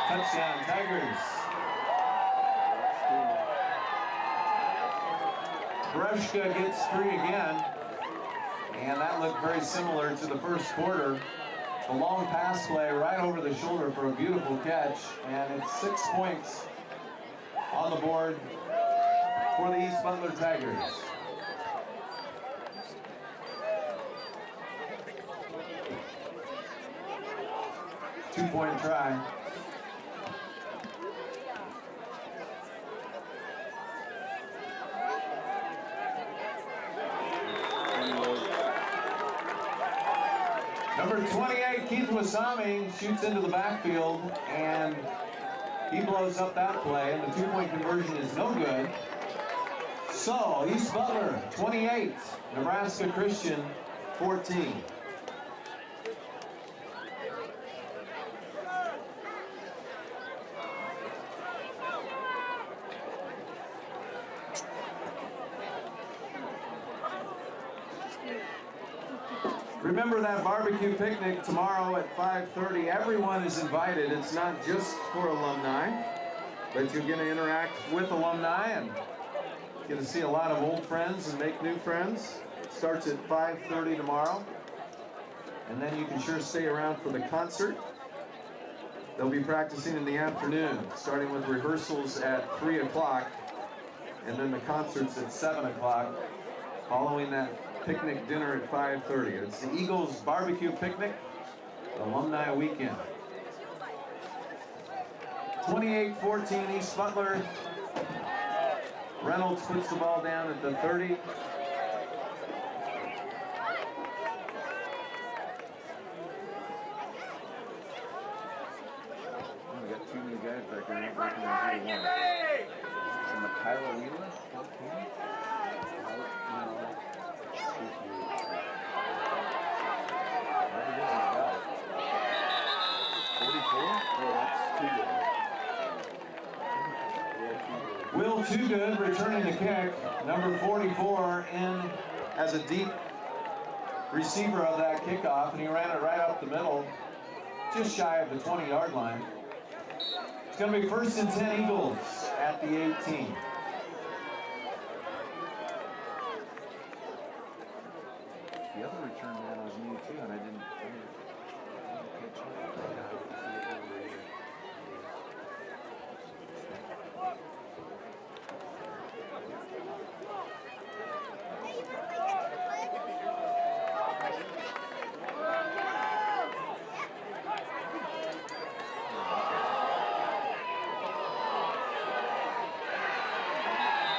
[SPEAKER 1] Touchdown, Tigers. Breshka gets 3 again, and that looked very similar to the 1st quarter. The long pass play right over the shoulder for a beautiful catch, and it's 6 points on the board for the East Butler Tigers. Two-point try. Number 28, Keith Wasami, shoots into the backfield, and he blows up that play, and the two-point conversion is no good. So, East Butler, 28, Nebraska Christian, 14. Remember that barbecue picnic tomorrow at 5:30. Everyone is invited. It's not just for alumni, but you're going to interact with alumni and get to see a lot of old friends and make new friends. It starts at 5:30 tomorrow. And then you can sure stay around for the concert. They'll be practicing in the afternoon, starting with rehearsals at 3 o'clock, and then the concert's at 7 o'clock, following that picnic dinner at 5:30. It's the Eagles Barbecue Picnic, Alumni Weekend. 28-14 East Butler. Reynolds puts the ball down at the 30.
[SPEAKER 2] We got two new guys back there. Not working on 31. Some Mikhailo Wheeler.
[SPEAKER 1] Will Too Good returning the kick. Number 44 in as a deep receiver of that kickoff, and he ran it right up the middle, just shy of the 20-yard line. It's going to be 1st and 10 Eagles at the 18.
[SPEAKER 2] The other return man was new too, and I didn't catch it.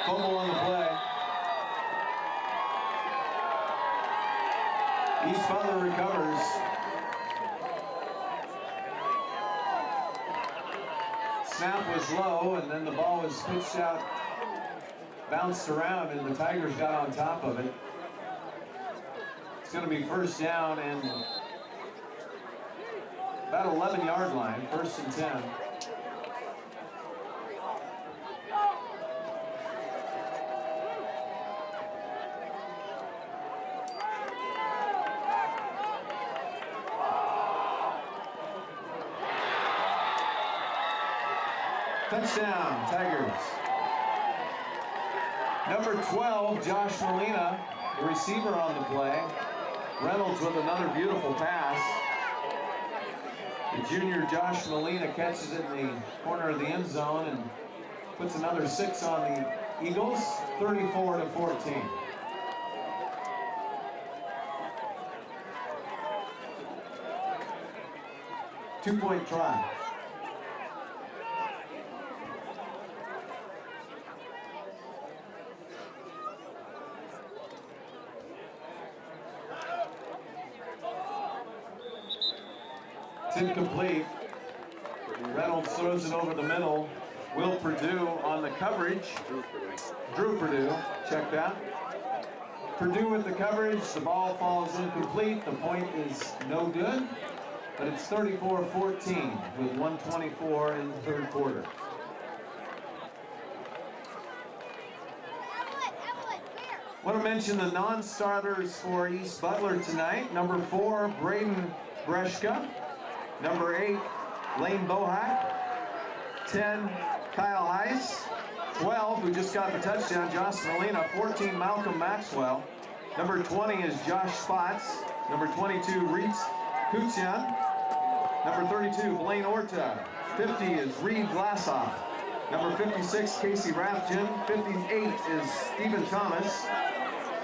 [SPEAKER 1] Fumble on the play. East Butler recovers. Snap was low, and then the ball was pitched out, bounced around, and the Tigers got on top of it. It's going to be 1st down and about 11-yard line, 1st and 10. Touchdown, Tigers. Number 12, Josh Molina, the receiver on the play. Reynolds with another beautiful pass. The junior Josh Molina catches it in the corner of the end zone and puts another 6 on the Eagles, 34-14. Two-point try. It's incomplete. Reynolds throws it over the middle. Will Purdue on the coverage. Drew Purdue, check that. Purdue with the coverage. The ball falls incomplete. The point is no good. But it's 34-14 with 1:24 in the third quarter. I want to mention the non-starters for East Butler tonight. Number 4, Braden Breshka. Number 8, Lane Bohack. 10, Kyle Heiss. 12, who just got the touchdown, Josh Molina. 14, Malcolm Maxwell. Number 20 is Josh Spots. Number 22, Kutsian. Number 32, Blaine Orta. 50 is Reed Glassoff. Number 56, Casey Rathjen. 58 is Stephen Thomas.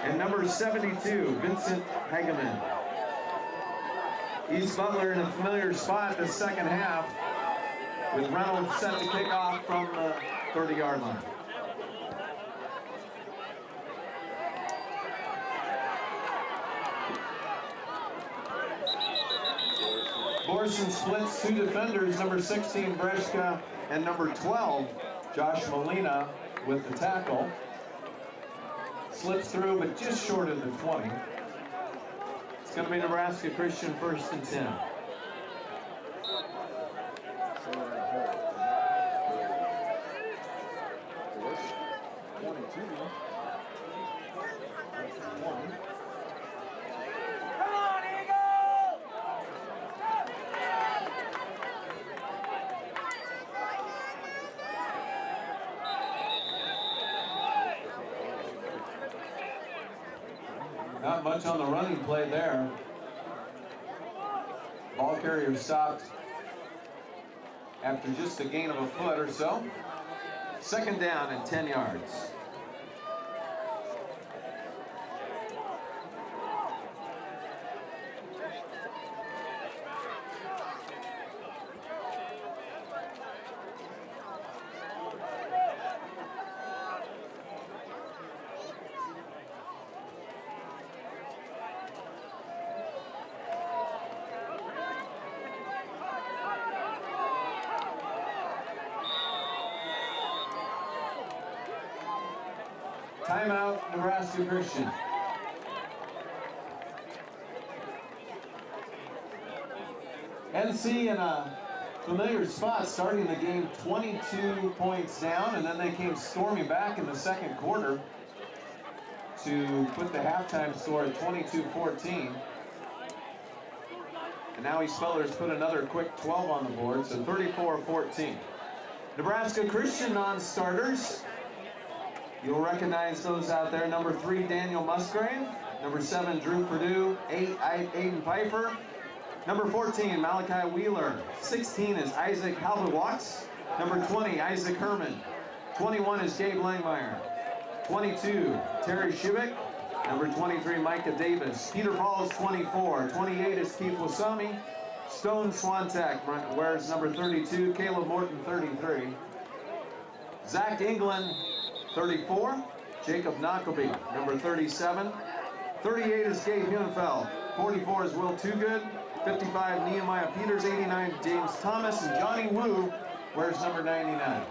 [SPEAKER 1] And number 72, Vincent Hageman. East Butler in a familiar spot the second half, with Reynolds set to kick off from the 30-yard line. Borson splits two defenders, number 16, Breshka, and number 12, Josh Molina, with the tackle. Slips through, but just short of the 20. It's going to be Nebraska Christian 1st and 10. Not much on the running play there. Ball carrier stopped after just a gain of a foot or so. Second down and 10 yards. Timeout, Nebraska Christian. NC in a familiar spot, starting the game 22 points down, and then they came storming back in the second quarter to put the halftime score at 22-14. And now East Butler's put another quick 12 on the board, so 34-14. Nebraska Christian non-starters. You'll recognize those out there. Number 3, Daniel Musgrave. Number 7, Drew Perdue. 8, Aiden Pfeiffer. Number 14, Malachi Wheeler. 16 is Isaac Halbewachs. Number 20, Isaac Herman. 21 is Gabe Langmeyer. 22, Terry Shivik. Number 23, Micah Davis. Peter Paul is 24. 28 is Keith Wasami. Stone Swantek wears number 32. Caleb Morton, 33. Zach England, 34. Jacob Knockleby, number 37. 38 is Gabe Hunefeld. 44 is Will Toogood. 55, Nehemiah Peters. 89, James Thomas. And Johnny Wu wears number 99.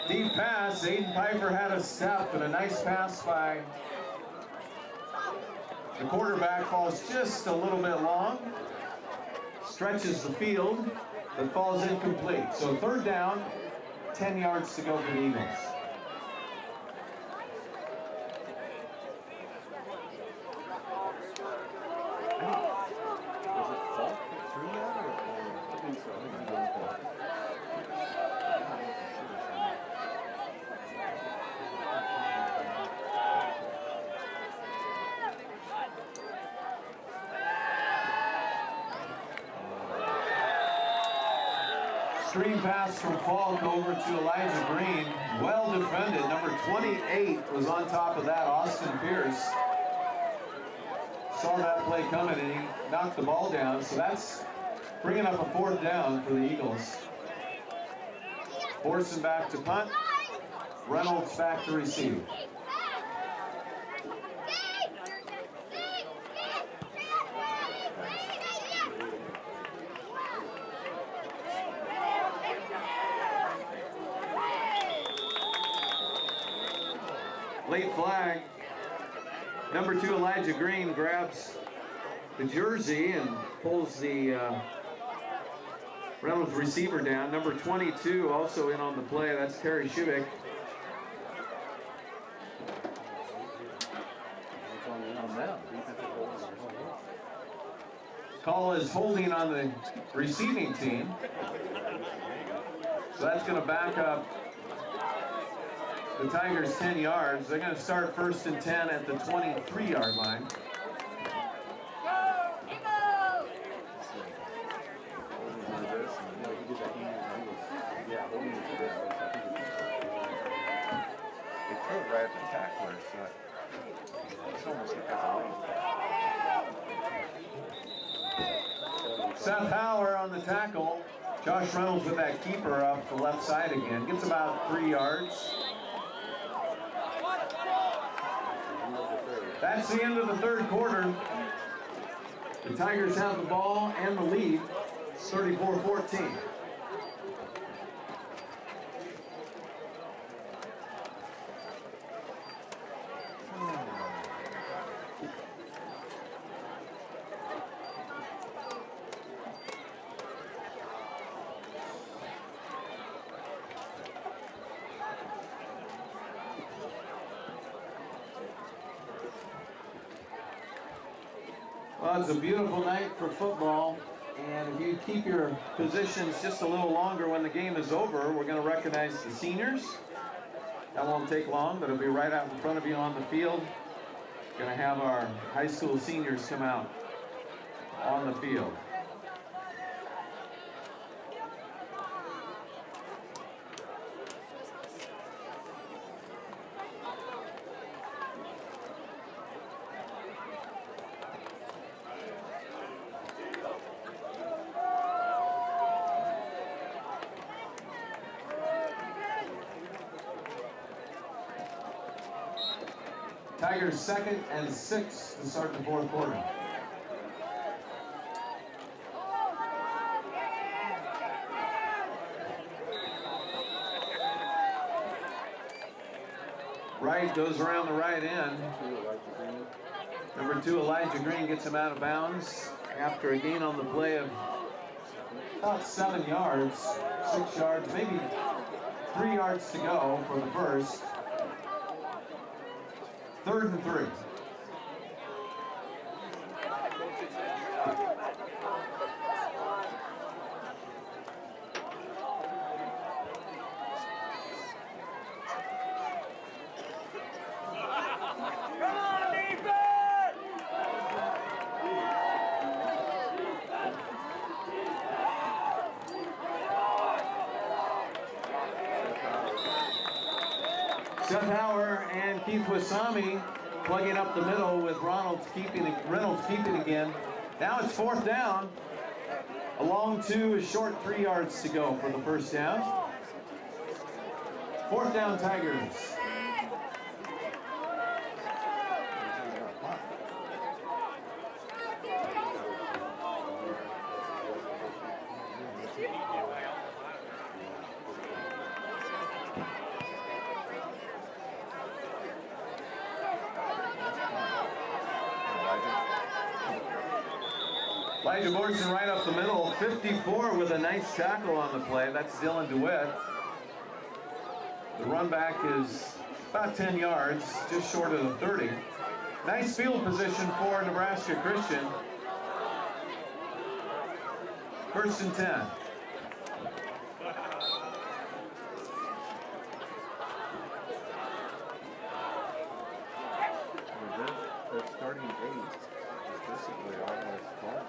[SPEAKER 1] Deep pass. Aiden Pfeiffer had a step, and a nice pass by the quarterback. Falls just a little bit long. Stretches the field, but falls incomplete. So third down, 10 yards to go for the Eagles. Screen pass from Falk over to Elijah Green. Well defended. Number 28 was on top of that, Austin Pierce. Saw that play coming and he knocked the ball down. So that's bringing up a fourth down for the Eagles. Borson back to punt. Reynolds back to receive. Late flag. Number 2, Elijah Green grabs the jersey and pulls the Reynolds receiver down. Number 22 also in on the play. That's Terry Shivik. Call is holding on the receiving team. So that's going to back up the Tigers 10 yards. They're going to start 1st and 10 at the 23-yard line.
[SPEAKER 2] Right at the tackler, so it's almost like that's a lane.
[SPEAKER 1] Seth Howler on the tackle. Josh Reynolds with that keeper up the left side again. Gets about 3 yards. That's the end of the third quarter. The Tigers have the ball and the lead. It's 34-14. Well, it's a beautiful night for football, and if you keep your positions just a little longer when the game is over, we're going to recognize the seniors. That won't take long, but it'll be right out in front of you on the field. Going to have our high school seniors come out on the field. Tigers 2nd and 6 to start the fourth quarter. Right goes around the right end. Number 2, Elijah Green gets him out of bounds after a gain on the play of about 7 yards, 6 yards, maybe 3 yards to go for the first. 3rd and 3. Seth Howler and Keith Wasami plugging up the middle with Reynolds keeping again. Now it's 4th down. A long 2, a short 3 yards to go for the first down. 4th down, Tigers. Elijah Morrison right up the middle, 54 with a nice tackle on the play. That's Dylan DeWitt. The run back is about 10 yards, just short of the 30. Nice field position for Nebraska Christian. 1st and 10.
[SPEAKER 2] The starting 8 is basically almost gone.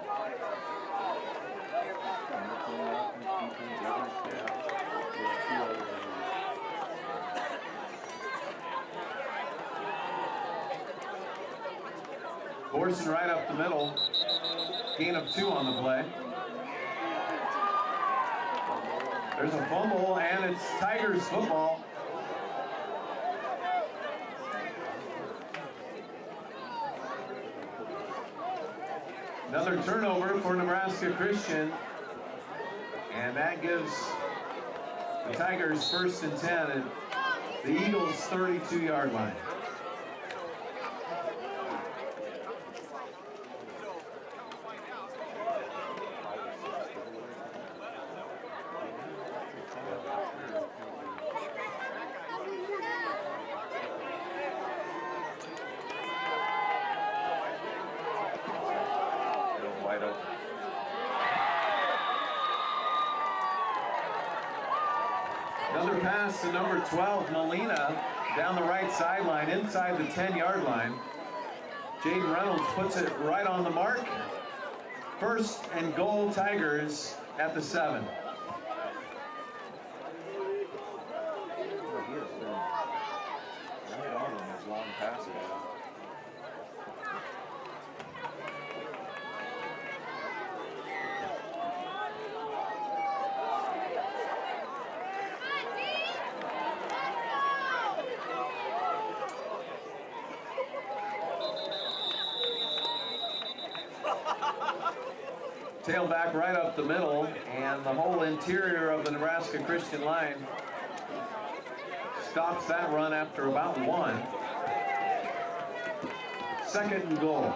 [SPEAKER 1] Morrison right up the middle. Gain of 2 on the play. There's a fumble, and it's Tigers football. Another turnover for Nebraska Christian, and that gives the Tigers 1st and 10 at the Eagles' 32-yard line.
[SPEAKER 2] Wide open.
[SPEAKER 1] Another pass to number 12, Molina. down the right sideline, inside the 10-yard line. Jaden Reynolds puts it right on the mark. First and goal, Tigers at the 7.
[SPEAKER 2] He has been right on those long passes.
[SPEAKER 1] Tailback right up the middle, and the whole interior of the Nebraska Christian line stops that run after about 1. Second and goal.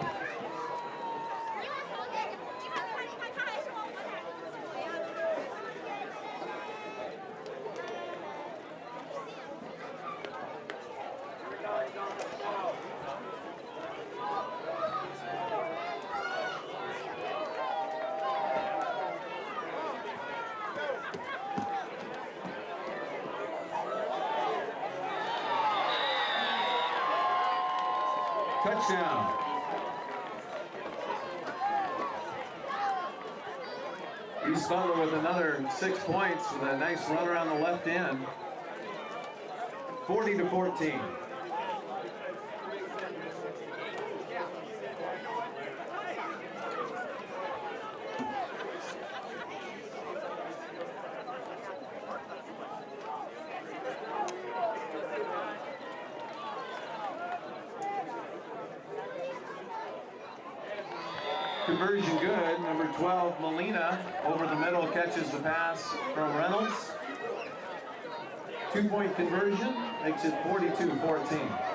[SPEAKER 1] Touchdown. East Butler with another 6 points with a nice run around the left end. 40-14. Conversion good. Number 12, Molina, over the middle, catches the pass from Reynolds. 2-point conversion makes it 42-14.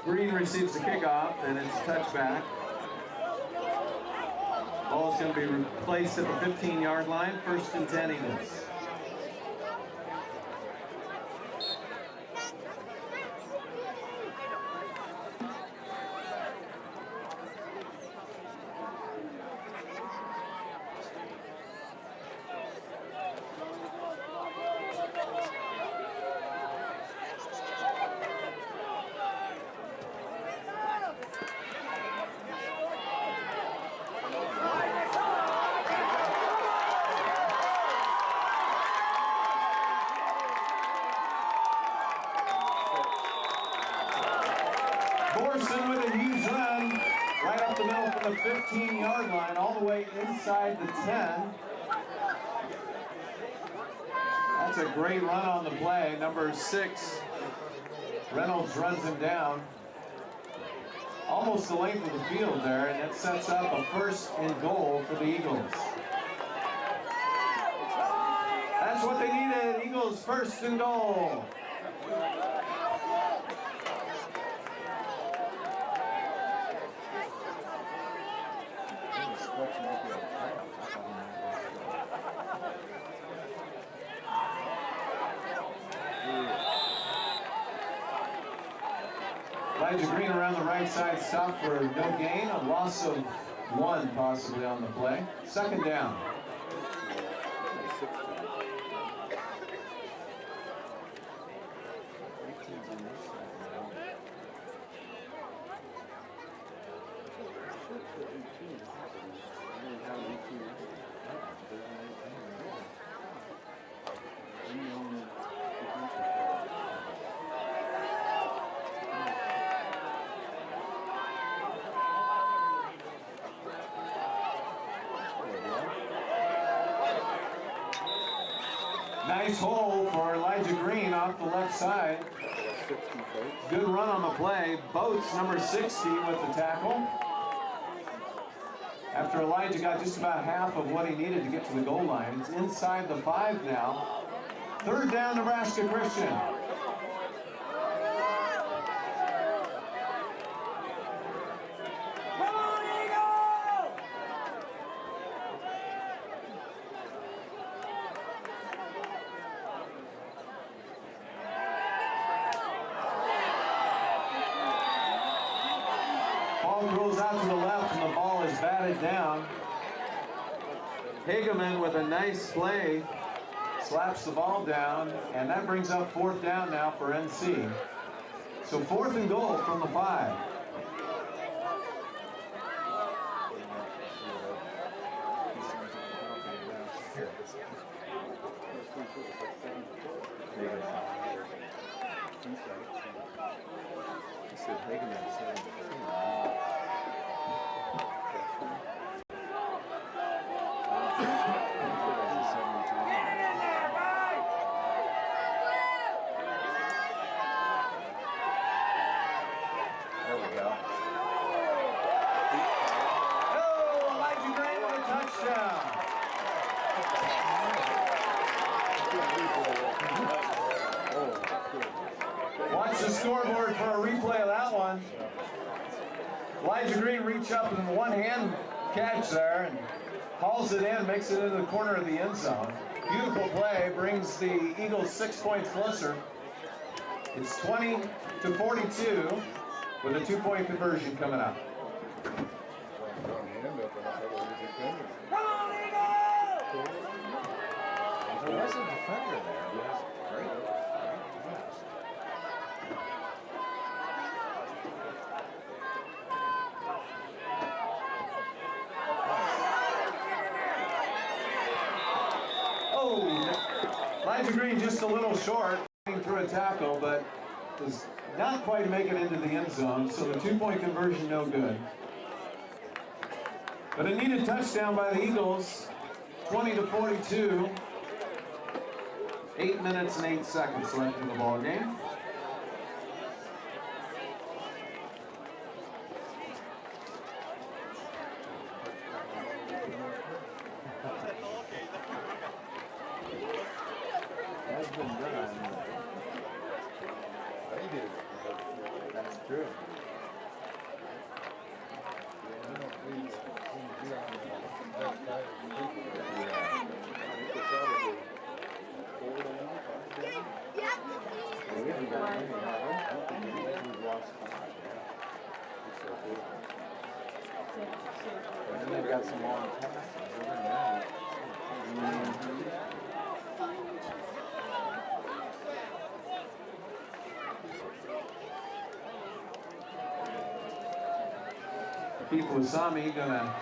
[SPEAKER 1] Green receives the kickoff, and it's a touchback. Ball's going to be replaced at the 15-yard line. First and 10 Eagles. With a huge run right up the middle from the 15-yard line, all the way inside the 10. That's a great run on the play. Number 6, Reynolds runs him down. Almost the length of the field there, and that sets up a first and goal for the Eagles. That's what they needed. Eagles first and goal. Elijah Green around the right side, stop for no gain, a loss of 1 possibly on the play. Second down. Nice hole for Elijah Green off the left side. Good run on the play. Boats, number 60, with the tackle. After Elijah got just about half of what he needed to get to the goal line. It's inside the 5 now. Third down, Nebraska Christian. Goes out to the left and the ball is batted down. Hageman with a nice play slaps the ball down, and that brings up 4th down now for NC. So 4th and goal from the 5. Watch the scoreboard for a replay of that one. Elijah Green reached up in one-hand catch there and hauls it in, makes it into the corner of the end zone. Beautiful play, brings the Eagles 6 points closer. It's 20-42 with a 2-point conversion coming up.
[SPEAKER 2] There was a defender there. Great.
[SPEAKER 1] Elijah Green just a little short, through a tackle, but does not quite make it into the end zone, so the 2-point conversion no good. But a needed touchdown by the Eagles, 20-42. 8 minutes and 8 seconds left in the ball game.
[SPEAKER 2] That's been done.
[SPEAKER 3] They did.
[SPEAKER 2] That's true. We haven't done anything, have we? I don't think we've lost 5. And then they've got some long passes. Other than that,
[SPEAKER 1] Keith Wasami gonna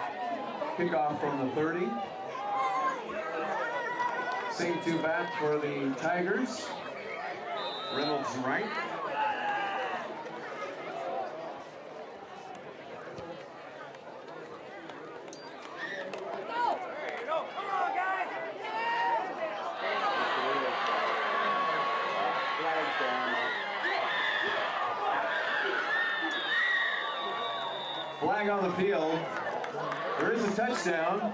[SPEAKER 1] kick off from the 30. Same 2 back for the Tigers. Reynolds right. Flag on the field. There is a touchdown.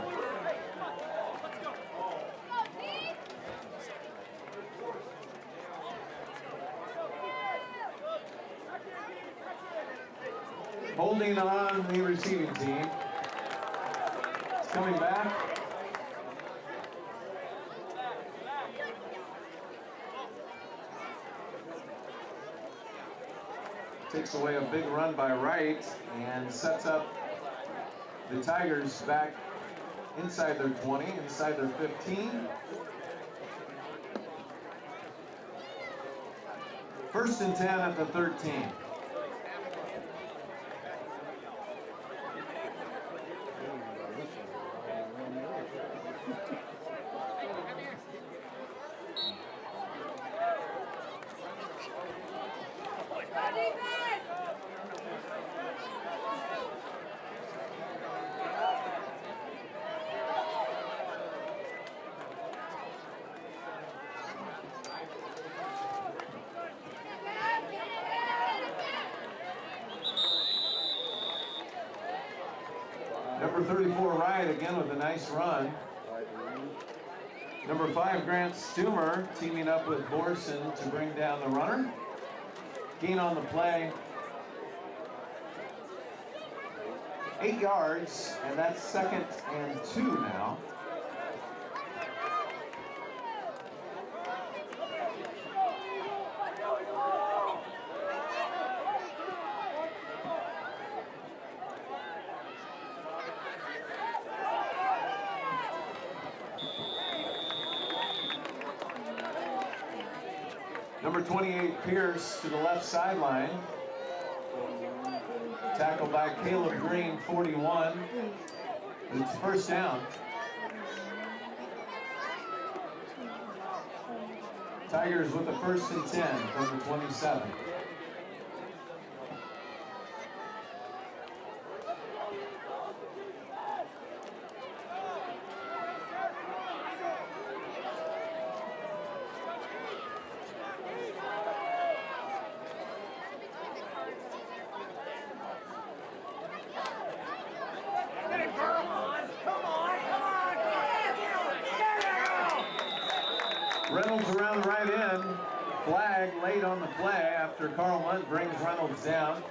[SPEAKER 1] Holding on the receiving team. It's coming back. Takes away a big run by Wright and sets up the Tigers back inside their 20, inside their 15. First and 10 at the 13. Number 34, Wright, again with a nice run. Number 5, Grant Stumer, teaming up with Borson to bring down the runner. Gain on the play, 8 yards, and that's 2nd and 2 now. Number 28, Pierce, to the left sideline. Tackled by Caleb Green, 41. It's first down. Tigers with the 1st and 10 from the 27. Reynolds around the right end. Flag late on the play after Carl Munt brings Reynolds down.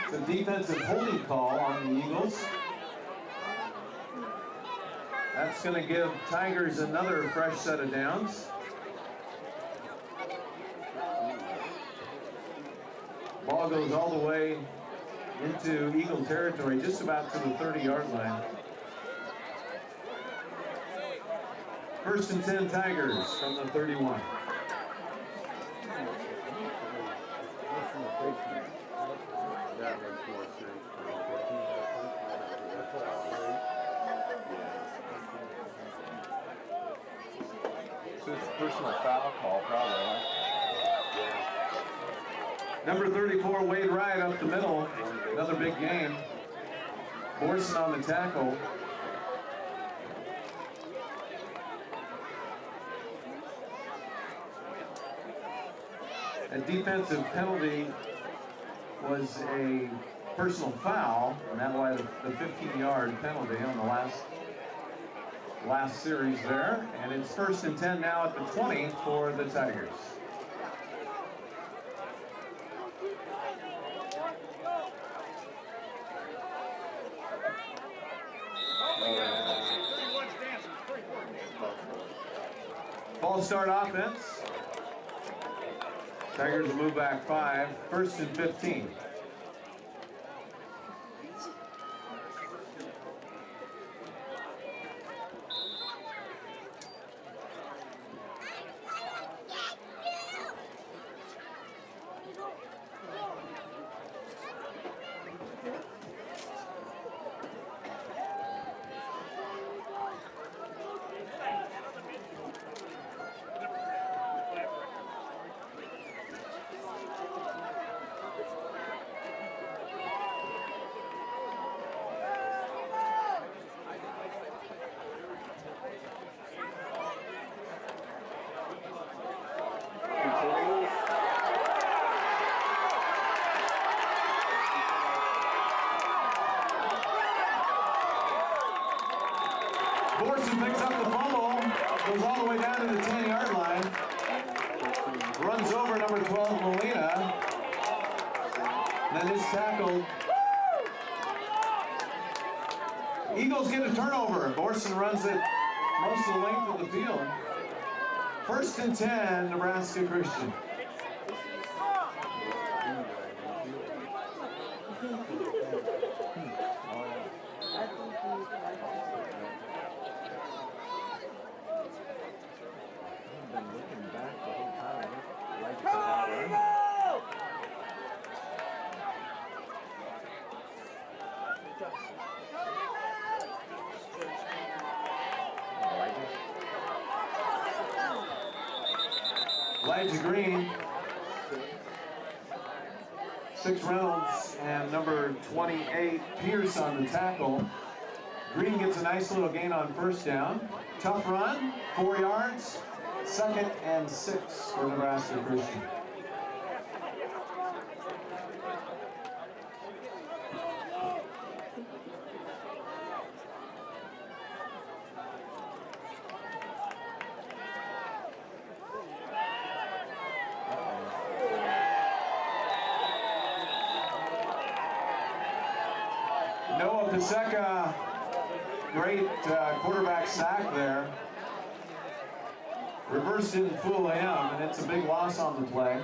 [SPEAKER 1] It's a defensive holding call on the Eagles. That's going to give Tigers another fresh set of downs. Ball goes all the way into Eagle territory, just about to the 30-yard line. 1st and 10 Tigers from the 31.
[SPEAKER 4] That makes more sense.
[SPEAKER 2] So it's a personal foul call, probably, huh?
[SPEAKER 1] Number 34, Wade Wright up the middle. Another big game. Borson on the tackle. A defensive penalty was a personal foul, and that was the 15-yard penalty on the last series there. And it's 1st and 10 now at the 20 for the Tigers. False start offense. Tigers will move back 5. 1st and 15. Borson picks up the fumble, goes all the way down to the 10-yard line, runs over number 12, Molina, and then is tackled. Eagles get a turnover. Borson runs it most of the length of the field. 1st and 10, Nebraska Christian. Elijah Green, 6 Reynolds, and number 28 Pierce on the tackle. Green gets a nice little gain on first down. Tough run, 4 yards. 2nd and 6 for Nebraska Christian. Noah Paseka, great quarterback sack there. Reverse didn't fool him, and it's a big loss on the play.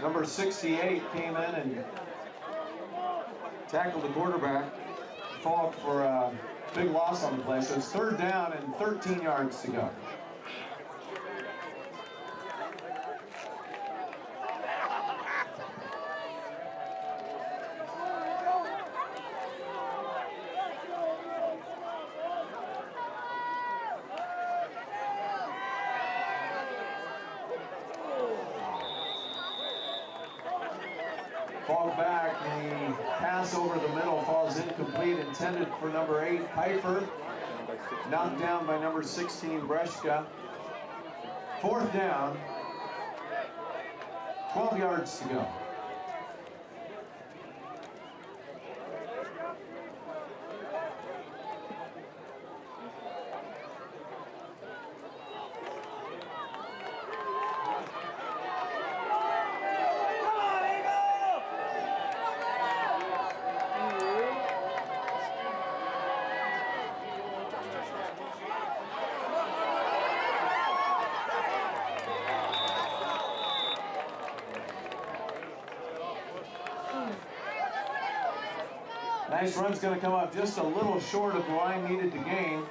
[SPEAKER 1] Number 68 came in and tackled the quarterback. Fought for a big loss on the play, so it's 3rd down and 13 yards to go. Fall back, the pass over the middle falls incomplete, intended for number 8, Pfeiffer. Knocked down by number 16, Breshka. 4th down, 12 yards to go. Nice run's going to come up just a little short of the line needed to gain.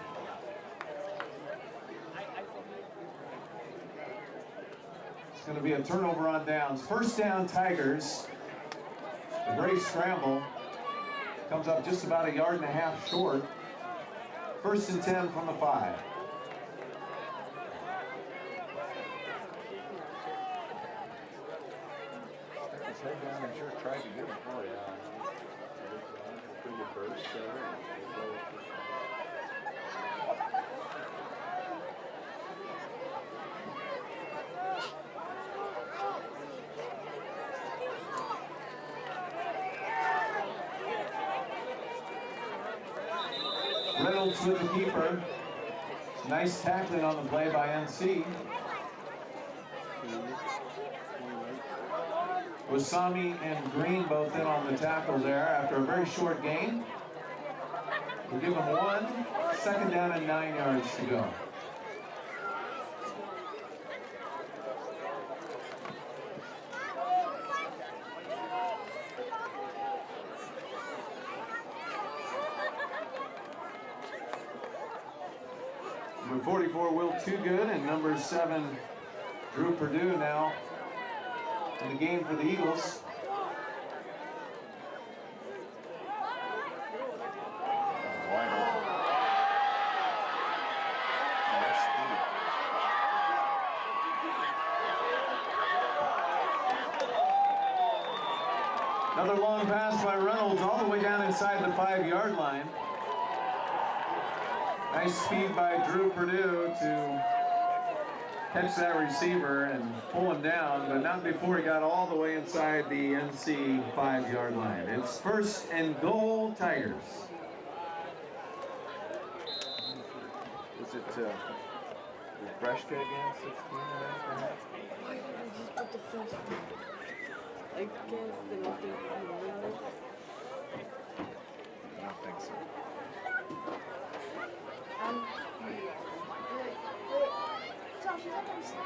[SPEAKER 1] It's going to be a turnover on downs. 1st down, Tigers. The great scramble comes up just about 1.5 yards short. 1st and 10 from the 5.
[SPEAKER 3] Stuck his head down and sure tried to get him. Oh, yeah. Pretty good burst there.
[SPEAKER 1] Reynolds with the keeper. Nice tackling on the play by NC. Wasami and Green both in on the tackle there after a very short gain. We'll give them 1. 2nd down and 9 yards to go. Number 44, Will Toogood, and number 7, Drew Perdue now in the game for the Eagles. Another long pass by Reynolds all the way down inside the 5-yard line. Nice speed by Drew Perdue to catch that receiver and pull him down, but not before he got all the way inside the NC 5-yard line. It's 1st and goal, Tigers.
[SPEAKER 2] Was it Nebraska again, 16
[SPEAKER 5] Why did I just put the first one? I guess they don't think
[SPEAKER 2] I don't think so.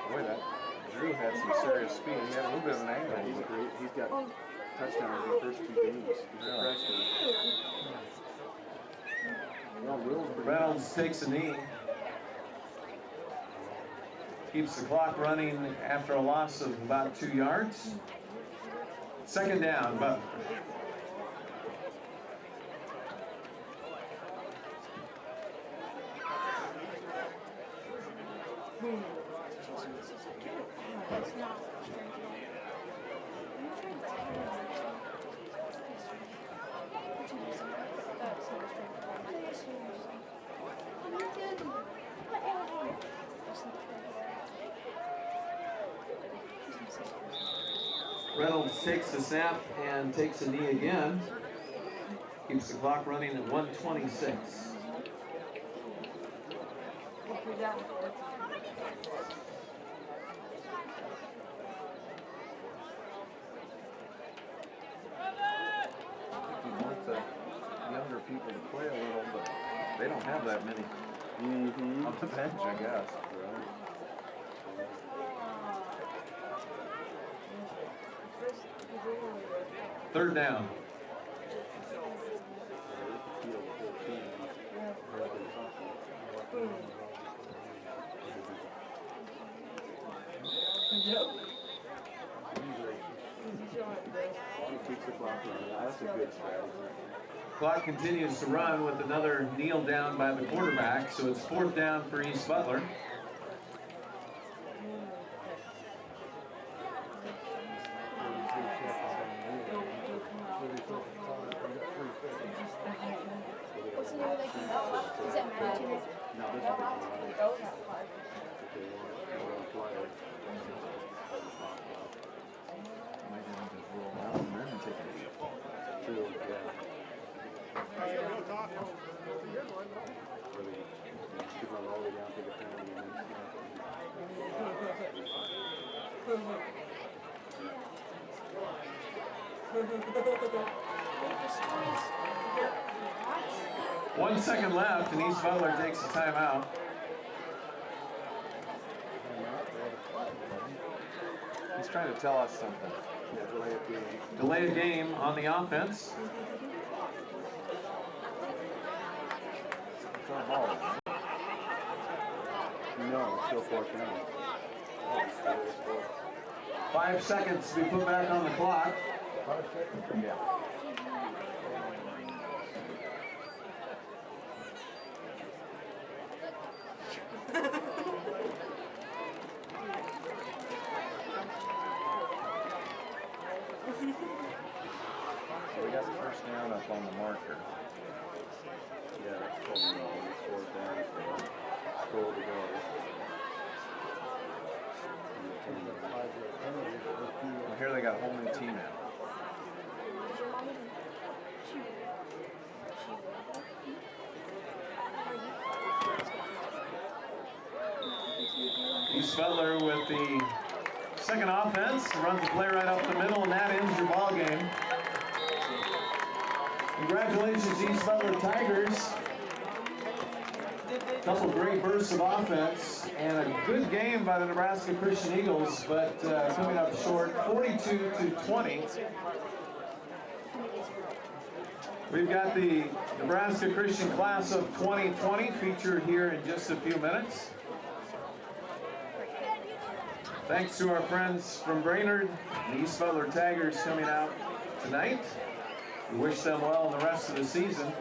[SPEAKER 2] Boy, that Drew had some serious speed. He had a little bit of an angle.
[SPEAKER 4] He's great. He's got touchdowns in the first 2 games. He's a freshman. Well,
[SPEAKER 1] Reynolds takes a knee. Keeps the clock running after a loss of about 2 yards. 2nd down, Butler. Reynolds takes the snap and takes a knee again. Keeps the clock running at 1:26.
[SPEAKER 2] He wants the younger people to play a little, but they don't have that many on the bench, I guess.
[SPEAKER 1] Third down.
[SPEAKER 4] That's a good strategy.
[SPEAKER 1] Clock continues to run with another kneel down by the quarterback, so it's fourth down for East Butler.
[SPEAKER 5] What's the name of that game? Is that Matthew?
[SPEAKER 4] No, this is
[SPEAKER 2] Might even just roll out and then take it.
[SPEAKER 4] true, yeah. Really, keep on all the way down to the penalty and then snap.
[SPEAKER 1] 1 second left, and East Butler takes a timeout.
[SPEAKER 2] He's trying to tell us something.
[SPEAKER 4] Yeah, delay of game.
[SPEAKER 1] Delay a game on the offense.
[SPEAKER 2] It's our ball.
[SPEAKER 4] No, it's still fourth down.
[SPEAKER 1] 5 seconds to be put back on the clock.
[SPEAKER 2] Yeah. So we got the first down up on the marker.
[SPEAKER 4] Yeah, that's totally wrong. It's fourth down, so goal to go.
[SPEAKER 2] Well, here they got a whole new team out.
[SPEAKER 1] East Butler with the second offense, runs the play right up the middle, and that ends your ball game. Congratulations, East Butler Tigers. Couple great bursts of offense and a good game by the Nebraska Christian Eagles, but coming up short, 42-20. We've got the Nebraska Christian class of 2020 featured here in just a few minutes. Thanks to our friends from Brainerd, the East Butler Tigers coming out tonight. We wish them well in the rest of the season.